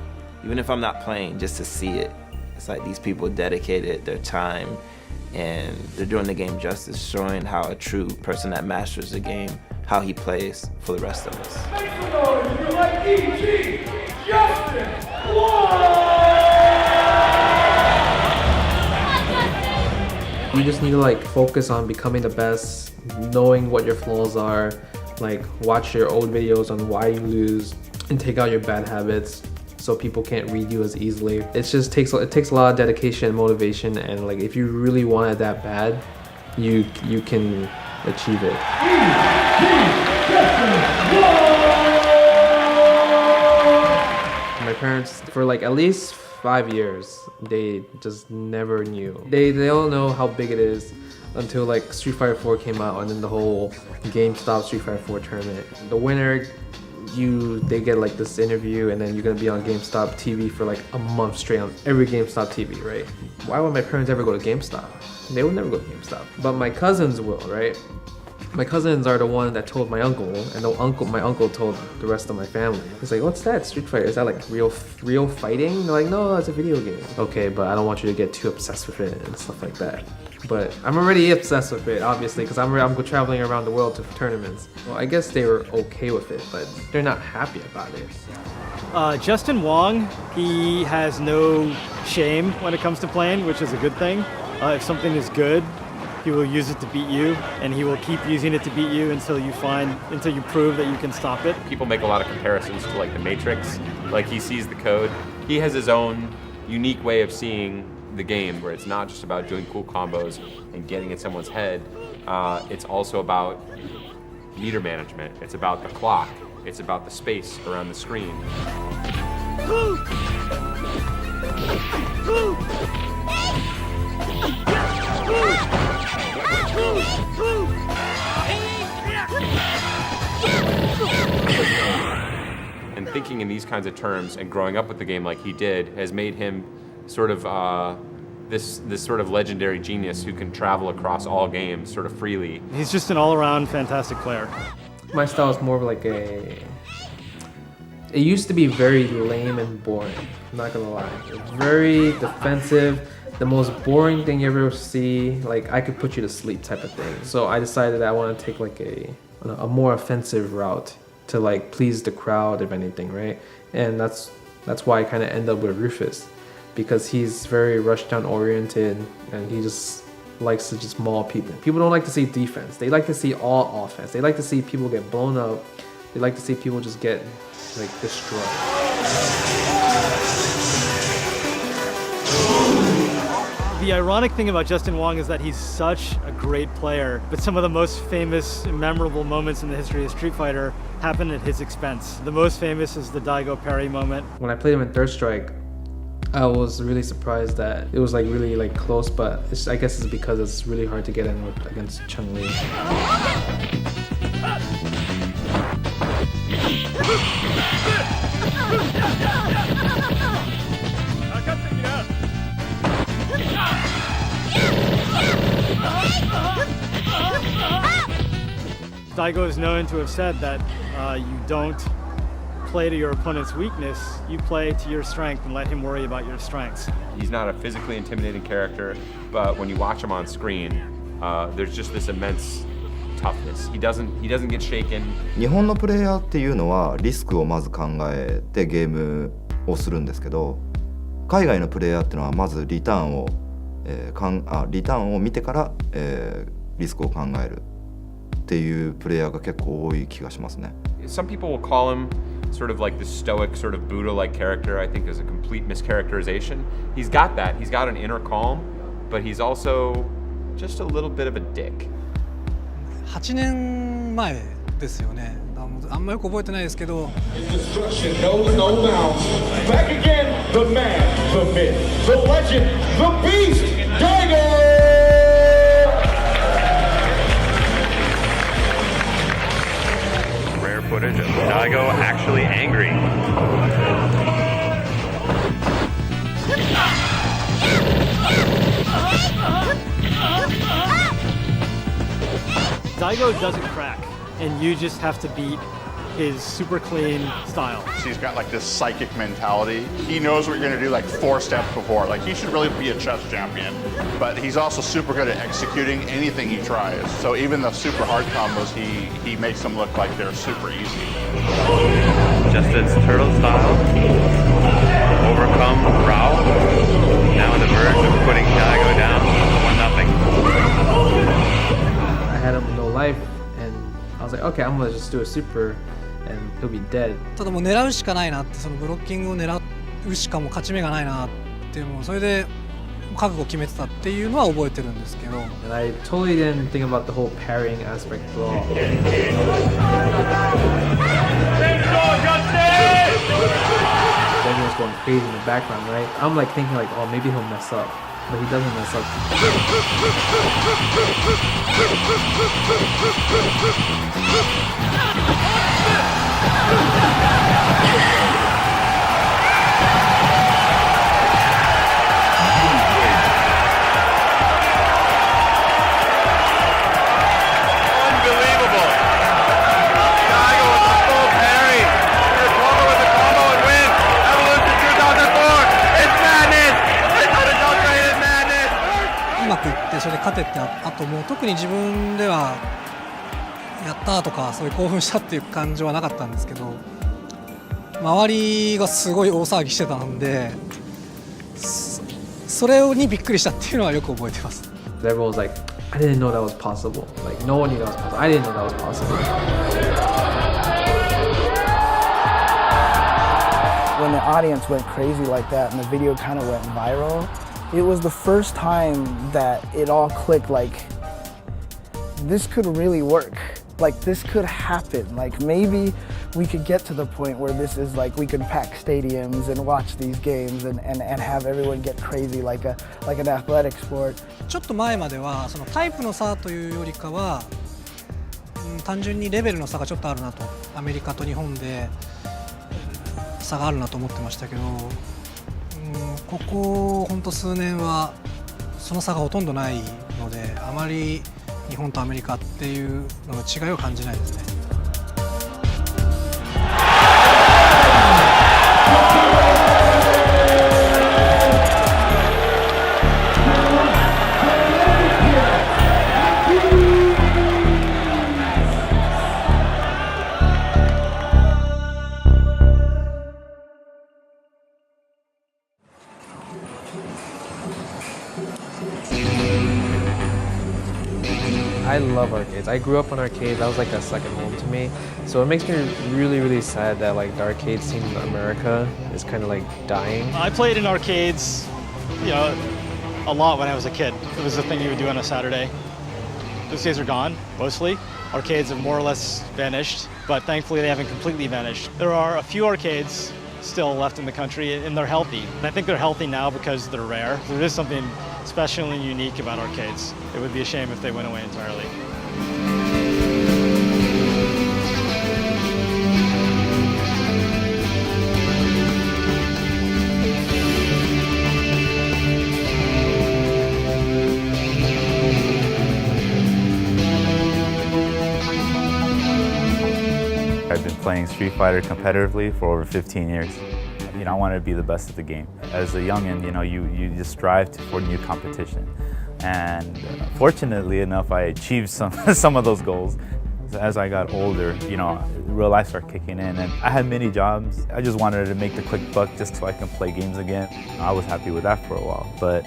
Even if I'm not playing, just to see it. It's like these people dedicated their time, and they're doing the game justice, showing how a true person that masters the game, how he plays for the rest of us. You just need to like focus on becoming the best, knowing what your flaws are, like watch your old videos on why you lose and take out your bad habits so people can't read you as easily. It takes a lot of dedication and motivation, and like if you really want it that bad, you can achieve it. My parents, for like at least 5 years, they just never knew. They don't know how big it is until like Street Fighter 4 came out, and then the whole GameStop Street Fighter 4 tournament. The winner, they get like this interview, and then you're gonna be on GameStop TV for like a month straight on every GameStop TV, right? Why would my parents ever go to GameStop? They would never go to GameStop. But my cousins will, right? My cousins are the one that told my uncle, and my uncle told the rest of my family. He's like, what's that, Street Fighter? Is that like real fighting? They're like, no, it's a video game. Okay, but I don't want you to get too obsessed with it and stuff like that. But I'm already obsessed with it, obviously, because I'm traveling around the world to tournaments. Well, I guess they were okay with it, but they're not happy about it. Justin Wong, he has no shame when it comes to playing, which is a good thing. If something is good, he will use it to beat you, and he will keep using it to beat you until you prove that you can stop it. People make a lot of comparisons to like the Matrix. Like he sees the code. He has his own unique way of seeing the game, where it's not just about doing cool combos and getting in someone's head. It's also about meter management. It's about the clock. It's about the space around the screen. And thinking in these kinds of terms and growing up with the game like he did has made him sort of this sort of legendary genius who can travel across all games sort of freely. He's just an all-around fantastic player. My style is more of like it used to be very lame and boring, I'm not gonna lie. It's very defensive, the most boring thing you ever see, like I could put you to sleep type of thing. So I decided I want to take like a more offensive route to like please the crowd, if anything, right? And that's why I kind of end up with Rufus, because he's very rushdown oriented and he just likes to just maul people. People don't like to see defense. They like to see all offense. They like to see people get blown up. They like to see people just get like destroyed. The ironic thing about Justin Wong is that he's such a great player, but some of the most famous, memorable moments in the history of Street Fighter happen at his expense. The most famous is the Daigo parry moment. When I played him in Third Strike, I was really surprised that it was like really like close, but I guess it's because it's really hard to get in against Chun-Li. Daigo is known to have said that you don't play to your opponent's weakness, you play to your strength and let him worry about your strengths. He's not a physically intimidating character, but when you watch him on screen, there's just this immense toughness. He doesn't get shaken. 日本のプレイヤーっていうのはリスクをまず考えてゲームをするんですけど、海外のプレイヤーっていうのはまずリターンを見てから、リスクを考えるっていうプレイヤーが結構多い気がしますね。Some people will call him sort of like the stoic, sort of Buddha-like character. I think is a complete mischaracterization. He's got that. He's got an inner calm, but he's also just a little bit of a dick. 8年前ですよね。あんまよく覚えてないですけど。Destruction knows no bounds. Back again, the man, the myth, the legend, the beast, Daigo! Rare footage of Daigo actually angry. Daigo doesn't crack, and you just have to beat his super clean style. So he's got like this psychic mentality. He knows what you're gonna do like 4 steps before. Like he should really be a chess champion. But he's also super good at executing anything he tries. So even the super hard combos, he makes them look like they're super easy. Justin's turtle style. Overcome Rao. Now on the verge of putting Daigo down 1-0. I had him with no life, and I was like, okay, I'm gonna just do a super, and he'll be dead. ただもう狙うしかないなって、そのブロッキングを狙うしかもう勝ち目がないなってもうそれで覚悟を決めてたっていうのは覚えてるんですけど。And I totally didn't think about the whole parrying aspect at all. Everyone's going crazy in the background, right? I'm like thinking like, oh, maybe he'll mess up. But he doesn't mess up. Unbelievable. Daigo with a full parry. Kurokoma with a combo and win. Evolution 2004. It's madness. It's unadulterated madness. うまくいってそれで勝ててあともう特に自分ではやったとかそういう興奮したっていう感情はなかったんですけど、周りがすごい大騒ぎしてたんで、それにびっくりしたっていうのはよく覚えてます。Everyone was like, I didn't know that was possible. Like no one knew that was possible. I didn't know that was possible. When the audience went crazy like that and the video kind of went viral, It was the first time that it all clicked, like, this could really work. Like, this could happen. Like, maybe we could get to the point where this is like, we could pack stadiums and watch these games and have everyone get crazy like an athletic sport. ちょっと前まではそのタイプの差というよりかは、単純にレベルの差がちょっとあるなと、アメリカと日本で差があるなと思ってましたけど、ここ本当数年はその差がほとんどないので、あまり日本とアメリカっていうのの違いを感じないですね。I love arcades. I grew up on arcades. That was like a second home to me. So it makes me really, really sad that like the arcade scene in America is kind of like dying. I played in arcades, you know, a lot when I was a kid. It was the thing you would do on a Saturday. Those days are gone, mostly. Arcades have more or less vanished, but thankfully they haven't completely vanished. There are a few arcades still left in the country, and they're healthy. And I think they're healthy now because they're rare. There is something special and unique about arcades. It would be a shame if they went away entirely. I've been playing Street Fighter competitively for over 15 years. You know, I wanted to be the best at the game. As a youngin', you know, you just strive for new competition. And fortunately enough, I achieved some of those goals. As I got older, you know, real life started kicking in, and I had many jobs. I just wanted to make the quick buck just so I can play games again. I was happy with that for a while, but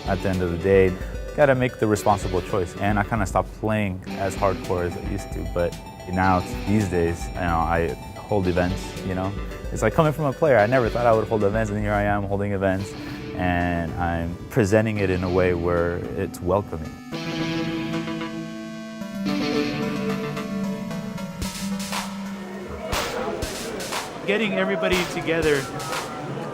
at the end of the day, gotta make the responsible choice. And I kind of stopped playing as hardcore as I used to, but now these days, you know, I hold events, you know. It's like coming from a player. I never thought I would hold events, and here I am holding events, and I'm presenting it in a way where it's welcoming. Getting everybody together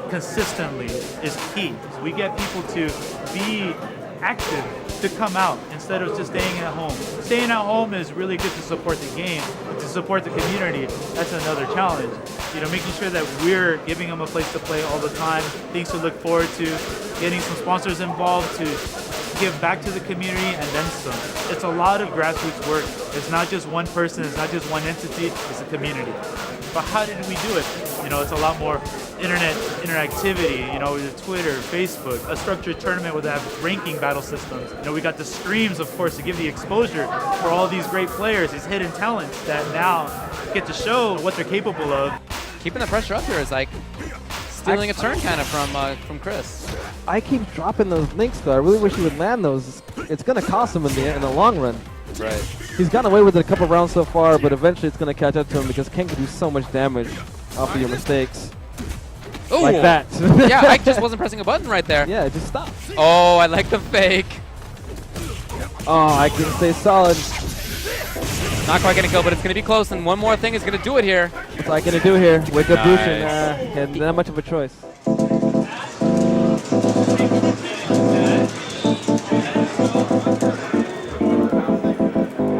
consistently is key. We get people to be active, to come out instead of just staying at home. Staying at home is really good to support the game, but to support the community, that's another challenge. You know, making sure that we're giving them a place to play all the time, things to look forward to, getting some sponsors involved to give back to the community, and then some. It's a lot of grassroots work. It's not just one person, it's not just one entity, it's a community. But how did we do it? You know, it's a lot more internet interactivity, you know, with Twitter, Facebook, a structured tournament would have ranking battle systems. You know, we got the streams, of course, to give the exposure for all these great players, these hidden talents that now get to show what they're capable of. Keeping the pressure up here is like stealing a turn kind of from Chris. I keep dropping those links though. I really wish he would land those. It's going to cost him in the long run. Right. He's gotten away with it a couple rounds so far, but eventually it's going to catch up to him because Ken can do so much damage off of your mistakes. Ooh. Like that. Yeah, I just wasn't pressing a button right there. Yeah, just stop. Oh, I like the fake. Oh, I can stay solid. Not quite going to kill, but it's going to be close, and one more thing is going to do it here. What's I going to do here? Wake up Nice. Bushin, and not much of a choice.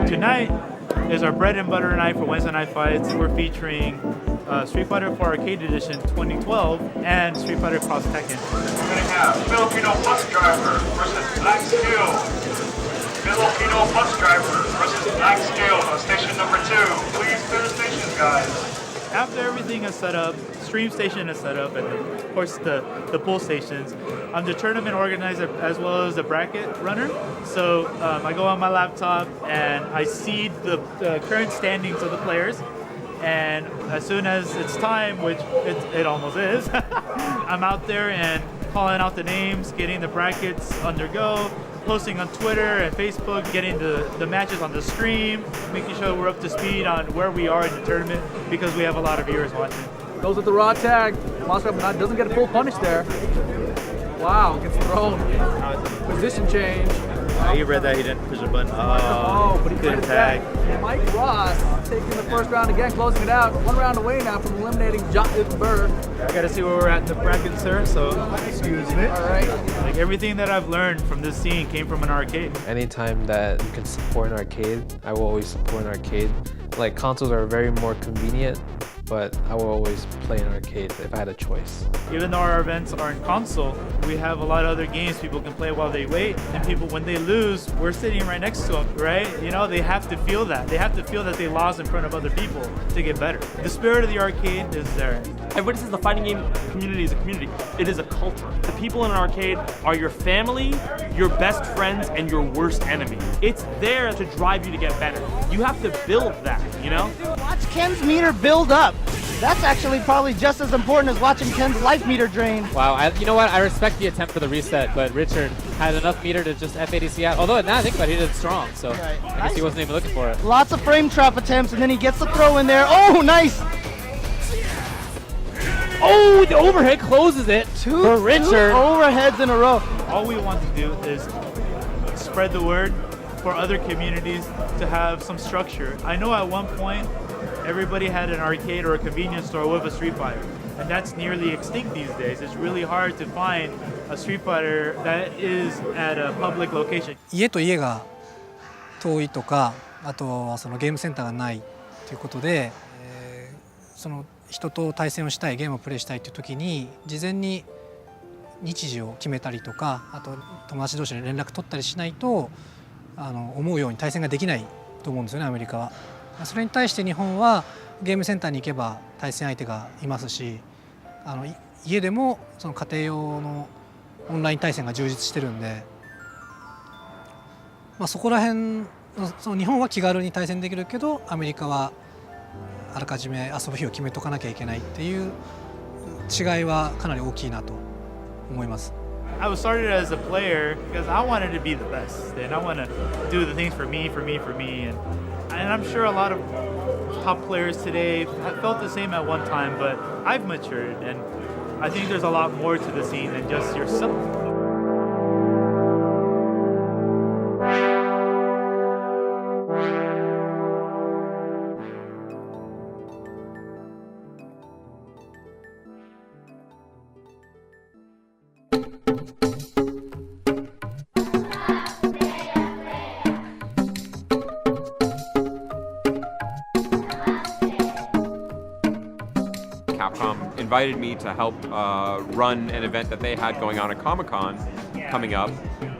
Tonight is our bread and butter night for Wednesday Night Fights. We're featuring Street Fighter 4 Arcade Edition 2012 and Street Fighter Cross Tekken. We're going to have Filipino bus driver versus Black Steel. Filipino bus driver versus Black Steel on station number 2. Please clear the stations, guys. After everything is set up, stream station is set up, and of course the pool stations, I'm the tournament organizer as well as the bracket runner. So I go on my laptop and I seed the current standings of the players. And as soon as it's time, which it almost is, I'm out there and calling out the names, getting the brackets undergo, posting on Twitter and Facebook, getting the matches on the stream, making sure we're up to speed on where we are in the tournament because we have a lot of viewers watching. Goes with the raw tag. Monster doesn't get a full punish there. Wow, gets thrown. Position change. He read that, he didn't push the button. But he couldn't tag. Mike Ross taking the first round again, closing it out. 1 round away now from eliminating Jonathan Burr. I gotta see where we're at in the bracket, sir, so excuse me. All right. Like everything that I've learned from this scene came from an arcade. Anytime that you can support an arcade, I will always support an arcade. Like consoles are very more convenient, but I will always play an arcade if I had a choice. Even though our events are in console, we have a lot of other games people can play while they wait. And people, when they lose, we're sitting right next to them, right? You know, they have to feel that. They have to feel that they lost in front of other people to get better. The spirit of the arcade is there. Everybody says the fighting game community is a community. It is a culture. The people in an arcade are your family, your best friends, and your worst enemy. It's there to drive you to get better. You have to build that, you know? Watch Ken's meter build up. That's actually probably just as important as watching Ken's life meter drain. Wow, you know what? I respect the attempt for the reset, but Richard had enough meter to just F80C out. Although now I think about it, he did it strong, so I guess he wasn't even looking for it. Lots of frame trap attempts, and then he gets the throw in there. Oh, nice! Oh, the overhead closes it for Richard. Two overheads in a row. All we want to do is spread the word for other communities to have some structure. I know at one point, everybody had an arcade or a convenience store with a Street Fighter, and that's nearly extinct these days. It's really hard to find a Street Fighter that is at a public location. 家と家が遠いとか、あとはそのゲームセンターがないということで、その人と対戦をしたい、ゲームをプレイしたいという時に事前に日時を決めたりとか、あと友達同士で連絡取ったりしないと思うように対戦ができないと思うんですよね、アメリカは。それに対して日本はゲームセンターに行けば対戦相手がいますし、家でもその家庭用のオンライン対戦が充実してるんで、そこら辺その日本は気軽に対戦できるけど、アメリカはあらかじめ遊ぶ日を決めとかなきゃいけないっていう違いはかなり大きいなと思います。I was started as a player because I wanted to be the best, and I want to do the things for me, and I'm sure a lot of top players today have felt the same at one time, but I've matured, and I think there's a lot more to the scene than just yourself. Capcom invited me to help run an event that they had going on at Comic-Con coming up,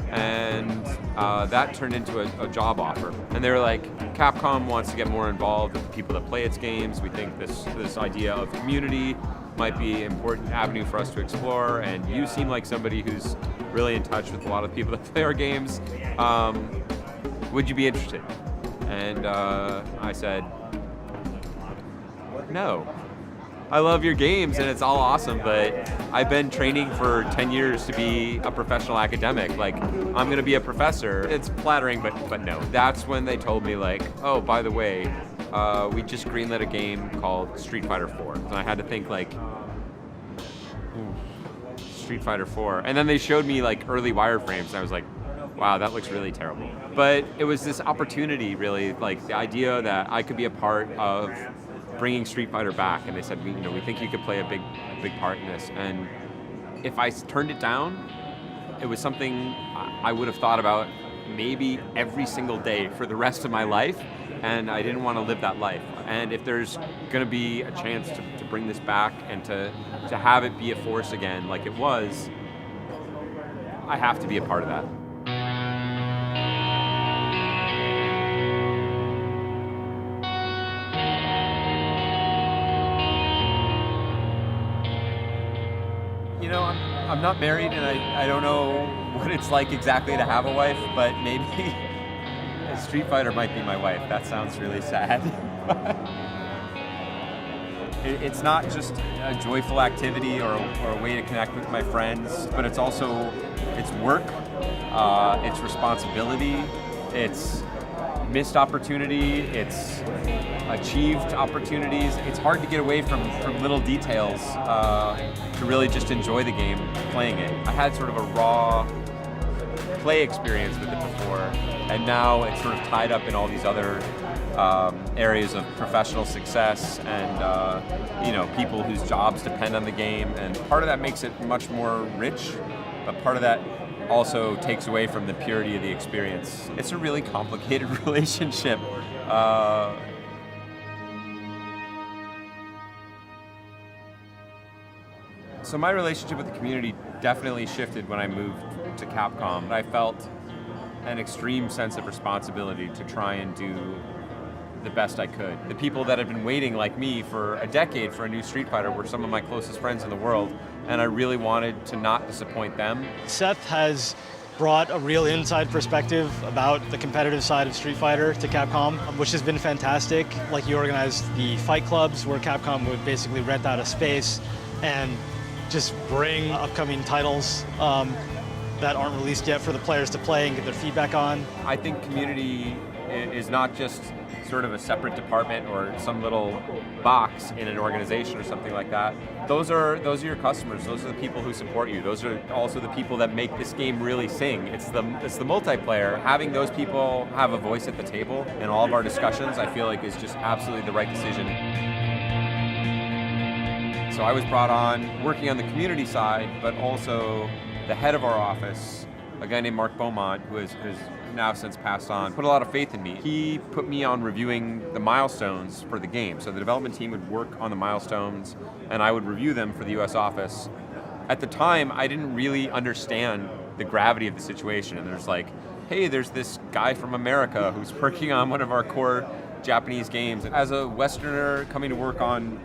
and that turned into a job offer. And they were like, Capcom wants to get more involved with the people that play its games. We think this idea of community might be an important avenue for us to explore, and you seem like somebody who's really in touch with a lot of people that play our games. Would you be interested? And I said, no. I love your games and it's all awesome, but I've been training for 10 years to be a professional academic. Like, I'm gonna be a professor. It's flattering, but no. That's when they told me, like, oh, by the way, we just greenlit a game called Street Fighter 4. And I had to think, like, Street Fighter 4. And then they showed me, like, early wireframes, and I was like, wow, that looks really terrible. But it was this opportunity, really, like, the idea that I could be a part of bringing Street Fighter back, and they said, we think you could play a big part in this. And if I turned it down, it was something I would have thought about maybe every single day for the rest of my life, and I didn't want to live that life. And if there's going to be a chance to bring this back and to have it be a force again like it was, I have to be a part of that. I'm not married, and I don't know what it's like exactly to have a wife, but maybe Street Fighter might be my wife. That sounds really sad. It's not just a joyful activity or a way to connect with my friends, but it's also, it's work, it's responsibility, it's missed opportunity, it's achieved opportunities. It's hard to get away from little details to really just enjoy the game playing it. I had sort of a raw play experience with it before, and now it's sort of tied up in all these other areas of professional success and you know, people whose jobs depend on the game, and part of that makes it much more rich, but part of that also takes away from the purity of the experience. It's a really complicated relationship. So my relationship with the community definitely shifted when I moved to Capcom. I felt an extreme sense of responsibility to try and do the best I could. The people that had been waiting, like me, for a decade for a new Street Fighter were some of my closest friends in the world, and I really wanted to not disappoint them. Seth has brought a real inside perspective about the competitive side of Street Fighter to Capcom, which has been fantastic. Like, he organized the fight clubs where Capcom would basically rent out a space and just bring upcoming titles that aren't released yet for the players to play and get their feedback on. I think community is not just sort of a separate department or some little box in an organization or something like that. Those are your customers. Those are the people who support you. Those are also the people that make this game really sing. It's the multiplayer. Having those people have a voice at the table in all of our discussions, I feel like, is just absolutely the right decision. So I was brought on working on the community side, but also the head of our office, a guy named Mark Beaumont, who has now since passed on, put a lot of faith in me. He put me on reviewing the milestones for the game. So the development team would work on the milestones, and I would review them for the US office. At the time, I didn't really understand the gravity of the situation. And there's like, hey, there's this guy from America who's working on one of our core Japanese games. As a Westerner coming to work on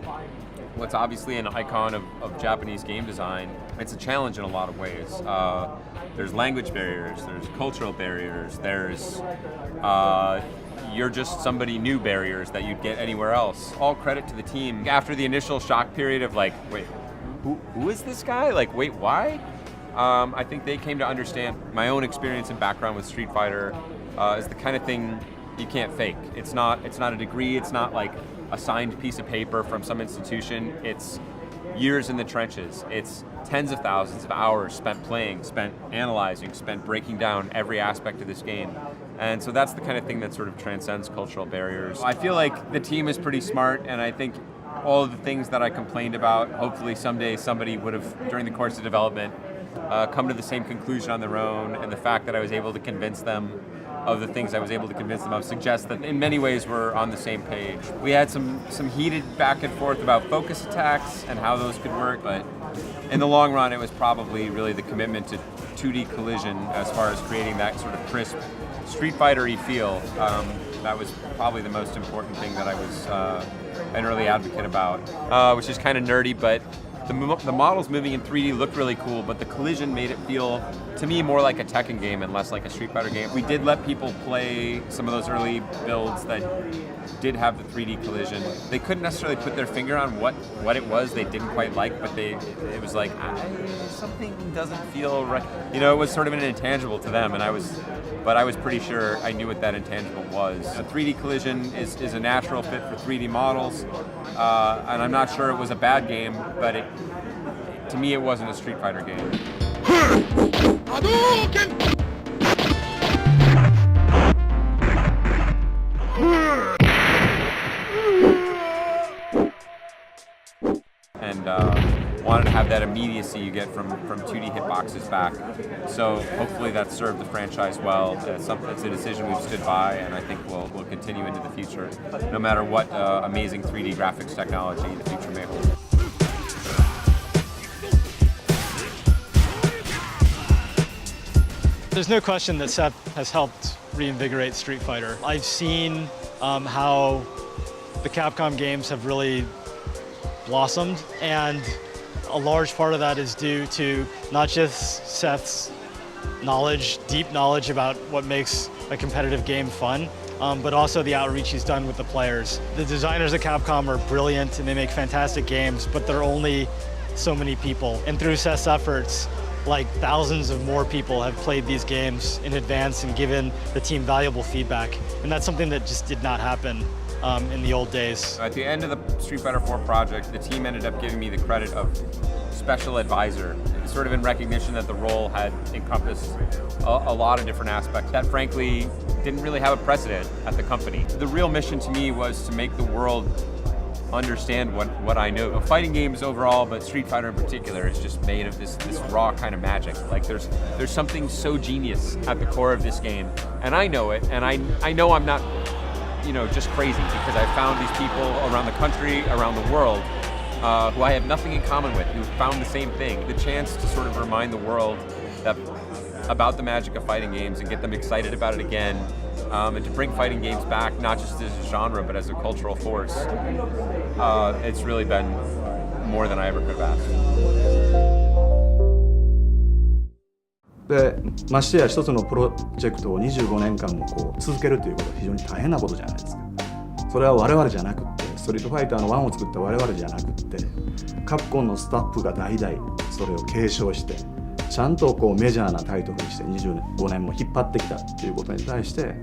what's obviously an icon of Japanese game design, it's a challenge in a lot of ways. There's language barriers, there's cultural barriers, there's you're just somebody new barriers that you'd get anywhere else. All credit to the team. After the initial shock period of like, wait, who is this guy? Like, wait, why? I think they came to understand my own experience and background with Street Fighter is the kind of thing you can't fake. It's not a degree, it's not like a signed piece of paper from some institution. It's years in the trenches. It's tens of thousands of hours spent playing, spent analyzing, spent breaking down every aspect of this game. And so that's the kind of thing that sort of transcends cultural barriers. I feel like the team is pretty smart, and I think all of the things that I complained about, hopefully someday somebody would have, during the course of development, come to the same conclusion on their own, and the fact that I was able to convince them of the things I was able to convince them of suggests that in many ways we're on the same page. We had some heated back and forth about focus attacks and how those could work, but in the long run it was probably really the commitment to 2D collision as far as creating that sort of crisp Street Fighter-y feel. That was probably the most important thing that I was an early advocate about, which is kind of nerdy, but the models moving in 3D looked really cool, but the collision made it feel, to me, more like a Tekken game and less like a Street Fighter game. We did let people play some of those early builds that did have the 3D collision. They couldn't necessarily put their finger on what it was they didn't quite like, but it was like, something doesn't feel right. You know, it was sort of an intangible to them, but I was pretty sure I knew what that intangible was. A 3D collision is a natural fit for 3D models, and I'm not sure it was a bad game, but to me it wasn't a Street Fighter game. And wanted to have that immediacy you get from 2D hitboxes back. So hopefully that served the franchise well. It's a decision we've stood by, and I think we'll continue into the future, no matter what amazing 3D graphics technology the future may hold. There's no question that Seth has helped reinvigorate Street Fighter. I've seen how the Capcom games have really blossomed, and a large part of that is due to not just Seth's knowledge, deep knowledge about what makes a competitive game fun, but also the outreach he's done with the players. The designers at Capcom are brilliant and they make fantastic games, but there are only so many people. And through Seth's efforts, like thousands of more people have played these games in advance and given the team valuable feedback. And that's something that just did not happen in the old days. At the end of the Street Fighter 4 project, the team ended up giving me the credit of special advisor, sort of in recognition that the role had encompassed a lot of different aspects that frankly didn't really have a precedent at the company. The real mission to me was to make the world understand what I know. Fighting games overall, but Street Fighter in particular, is just made of this raw kind of magic. Like there's something so genius at the core of this game, and I know it, and I know I'm not, just crazy, because I found these people around the country, around the world, who I have nothing in common with, who found the same thing. The chance to sort of remind the world about the magic of fighting games and get them excited about it again, and to bring fighting games back, not just as a genre, but as a cultural force. It's really been more than I ever could have asked. でましてや一つのプロジェクトを25年間も続けるということは非常に大変なことじゃないですか。それは我々じゃなくって、ストリートファイターの1を作った我々じゃなくって、カプコンのスタッフが代々それを継承して、ちゃんとメジャーなタイトルにして25年も引っ張ってきたっていうことに対して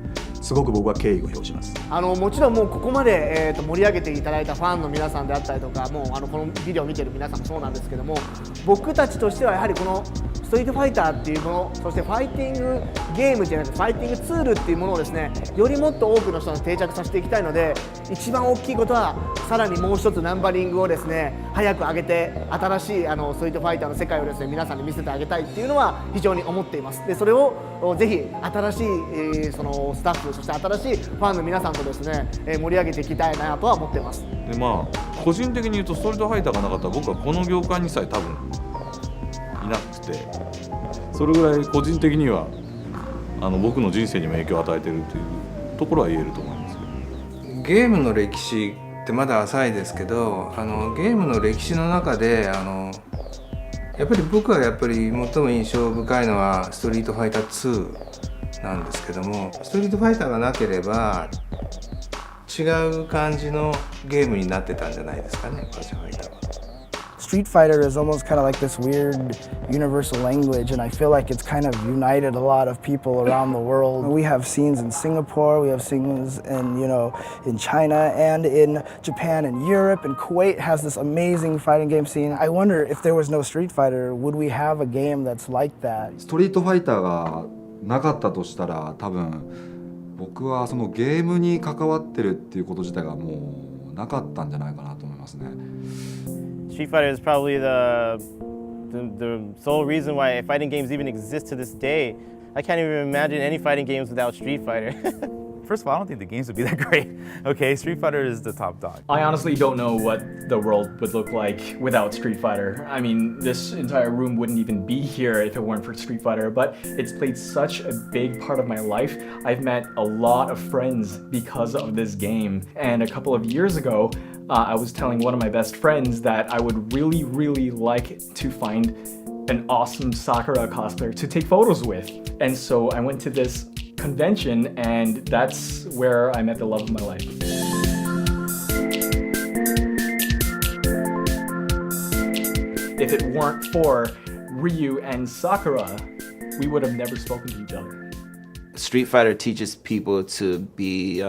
すごく僕は敬意を表します。もちろんもうここまで、盛り上げていただいたファンの皆さんであったりとか、もうこのビデオを見てる皆さんもそうなんですけども、僕たちとしてはやはりこのストリートファイターっていうもの、そしてファイティングゲームじゃなくてファイティングツールっていうものをですね、よりもっと多くの人に定着させていきたいので、一番大きいことはさらにもう一つナンバリングをですね早く上げて、新しいストリートファイターの世界をですね皆さんに見せてあげたいっていうのは非常に思っています。でそれをぜひ新しい、そのスタッフ、そして新しいファンの皆さんとですね盛り上げていきたいなとは思っています。で個人的に言うとストリートファイターがなかったら僕はこの業界にさえ多分いなくて、それぐらい個人的には僕の人生にも影響を与えているというところは言えると思いますけど。ゲームの歴史ってまだ浅いですけど、ゲームの歴史の中でやっぱり僕は最も印象深いのはストリートファイター2なんですけども、ストリートファイターがなければ違う感じのゲームになってたんじゃないですかね、バーチャファイターは。Street Fighter is almost kind of like this weird universal language, and I feel like it's kind of united a lot of people around the world. We have scenes in Singapore, we have scenes in, in China and in Japan and Europe, and Kuwait has this amazing fighting game scene. I wonder if there was no Street Fighter, would we have a game that's like that? ストリートファイターがなかったとしたら、多分僕はそのゲームに関わってるっていうこと自体がもうなかったんじゃないかなと思いますね。Street Fighter is probably the sole reason why fighting games even exist to this day. I can't even imagine any fighting games without Street Fighter. First of all, I don't think the games would be that great. Okay, Street Fighter is the top dog. I honestly don't know what the world would look like without Street Fighter. I mean, this entire room wouldn't even be here if it weren't for Street Fighter, but it's played such a big part of my life. I've met a lot of friends because of this game. And a couple of years ago, I was telling one of my best friends that I would really, really like to find an awesome Sakura cosplayer to take photos with. And so I went to this convention, and that's where I met the love of my life. If it weren't for Ryu and Sakura, we would have never spoken to each other. Street Fighter teaches people to be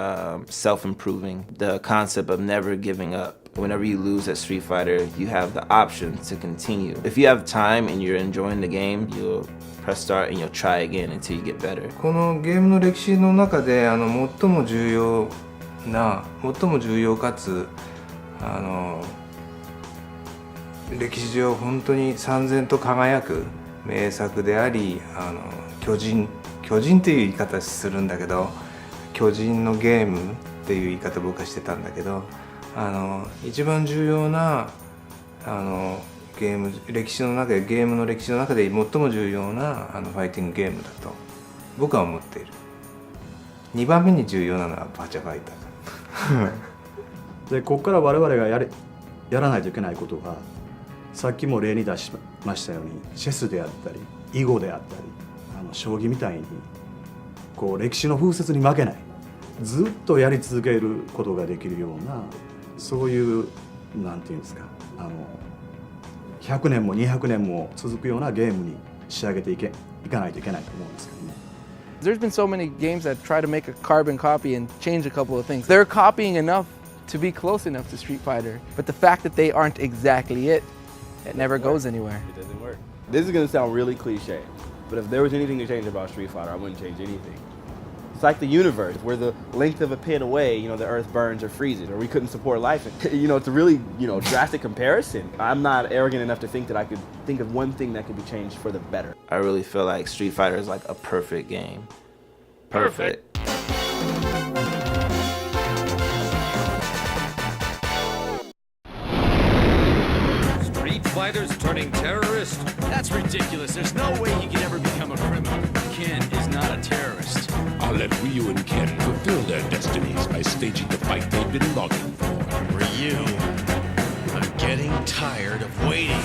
self-improving, the concept of never giving up. Whenever you lose at Street Fighter, you have the option to continue. If you have time and you're enjoying the game, you'll press start and you'll try again until you get better. このゲームの歴史の中で最も重要かつ歴史上本当に燦然と輝く名作であり、巨人っていう言い方するんだけど、巨人のゲームっていう言い方僕はしてたんだけど、一番重要なゲームの歴史の中で最も重要なファイティングゲームだと僕は思っている。2番目に重要なのはバーチャファイターでここから我々がやらないといけないことが、さっきも例に出しましたようにチェスであったり囲碁であったり将棋みたいに歴史の風雪に負けない、ずっとやり続けることができるような、そういうなんていうんですか、100年も200年も続くようなゲームに仕上げていかないといけないと思うんですけどね。There's been so many games that try to make a carbon copy and change a couple of things. They're copying enough to be close enough to Street Fighter, but the fact that they aren't exactly it never goes anywhere. It doesn't work. This is gonna sound really cliche, but if there was anything to change about Street Fighter, I wouldn't change anything. It's like the universe, where the length of a pin away, the earth burns or freezes, or we couldn't support life. It's a really, drastic comparison. I'm not arrogant enough to think that I could think of one thing that could be changed for the better. I really feel like Street Fighter is like a perfect game. Perfect. Street Fighter's turning terrorist? That's ridiculous. There's no way he can ever become a criminal. Ken is not a terrorist. I'll let Ryu and Ken fulfill their destinies by staging the fight they've been longing for. Ryu, I'm getting tired of waiting.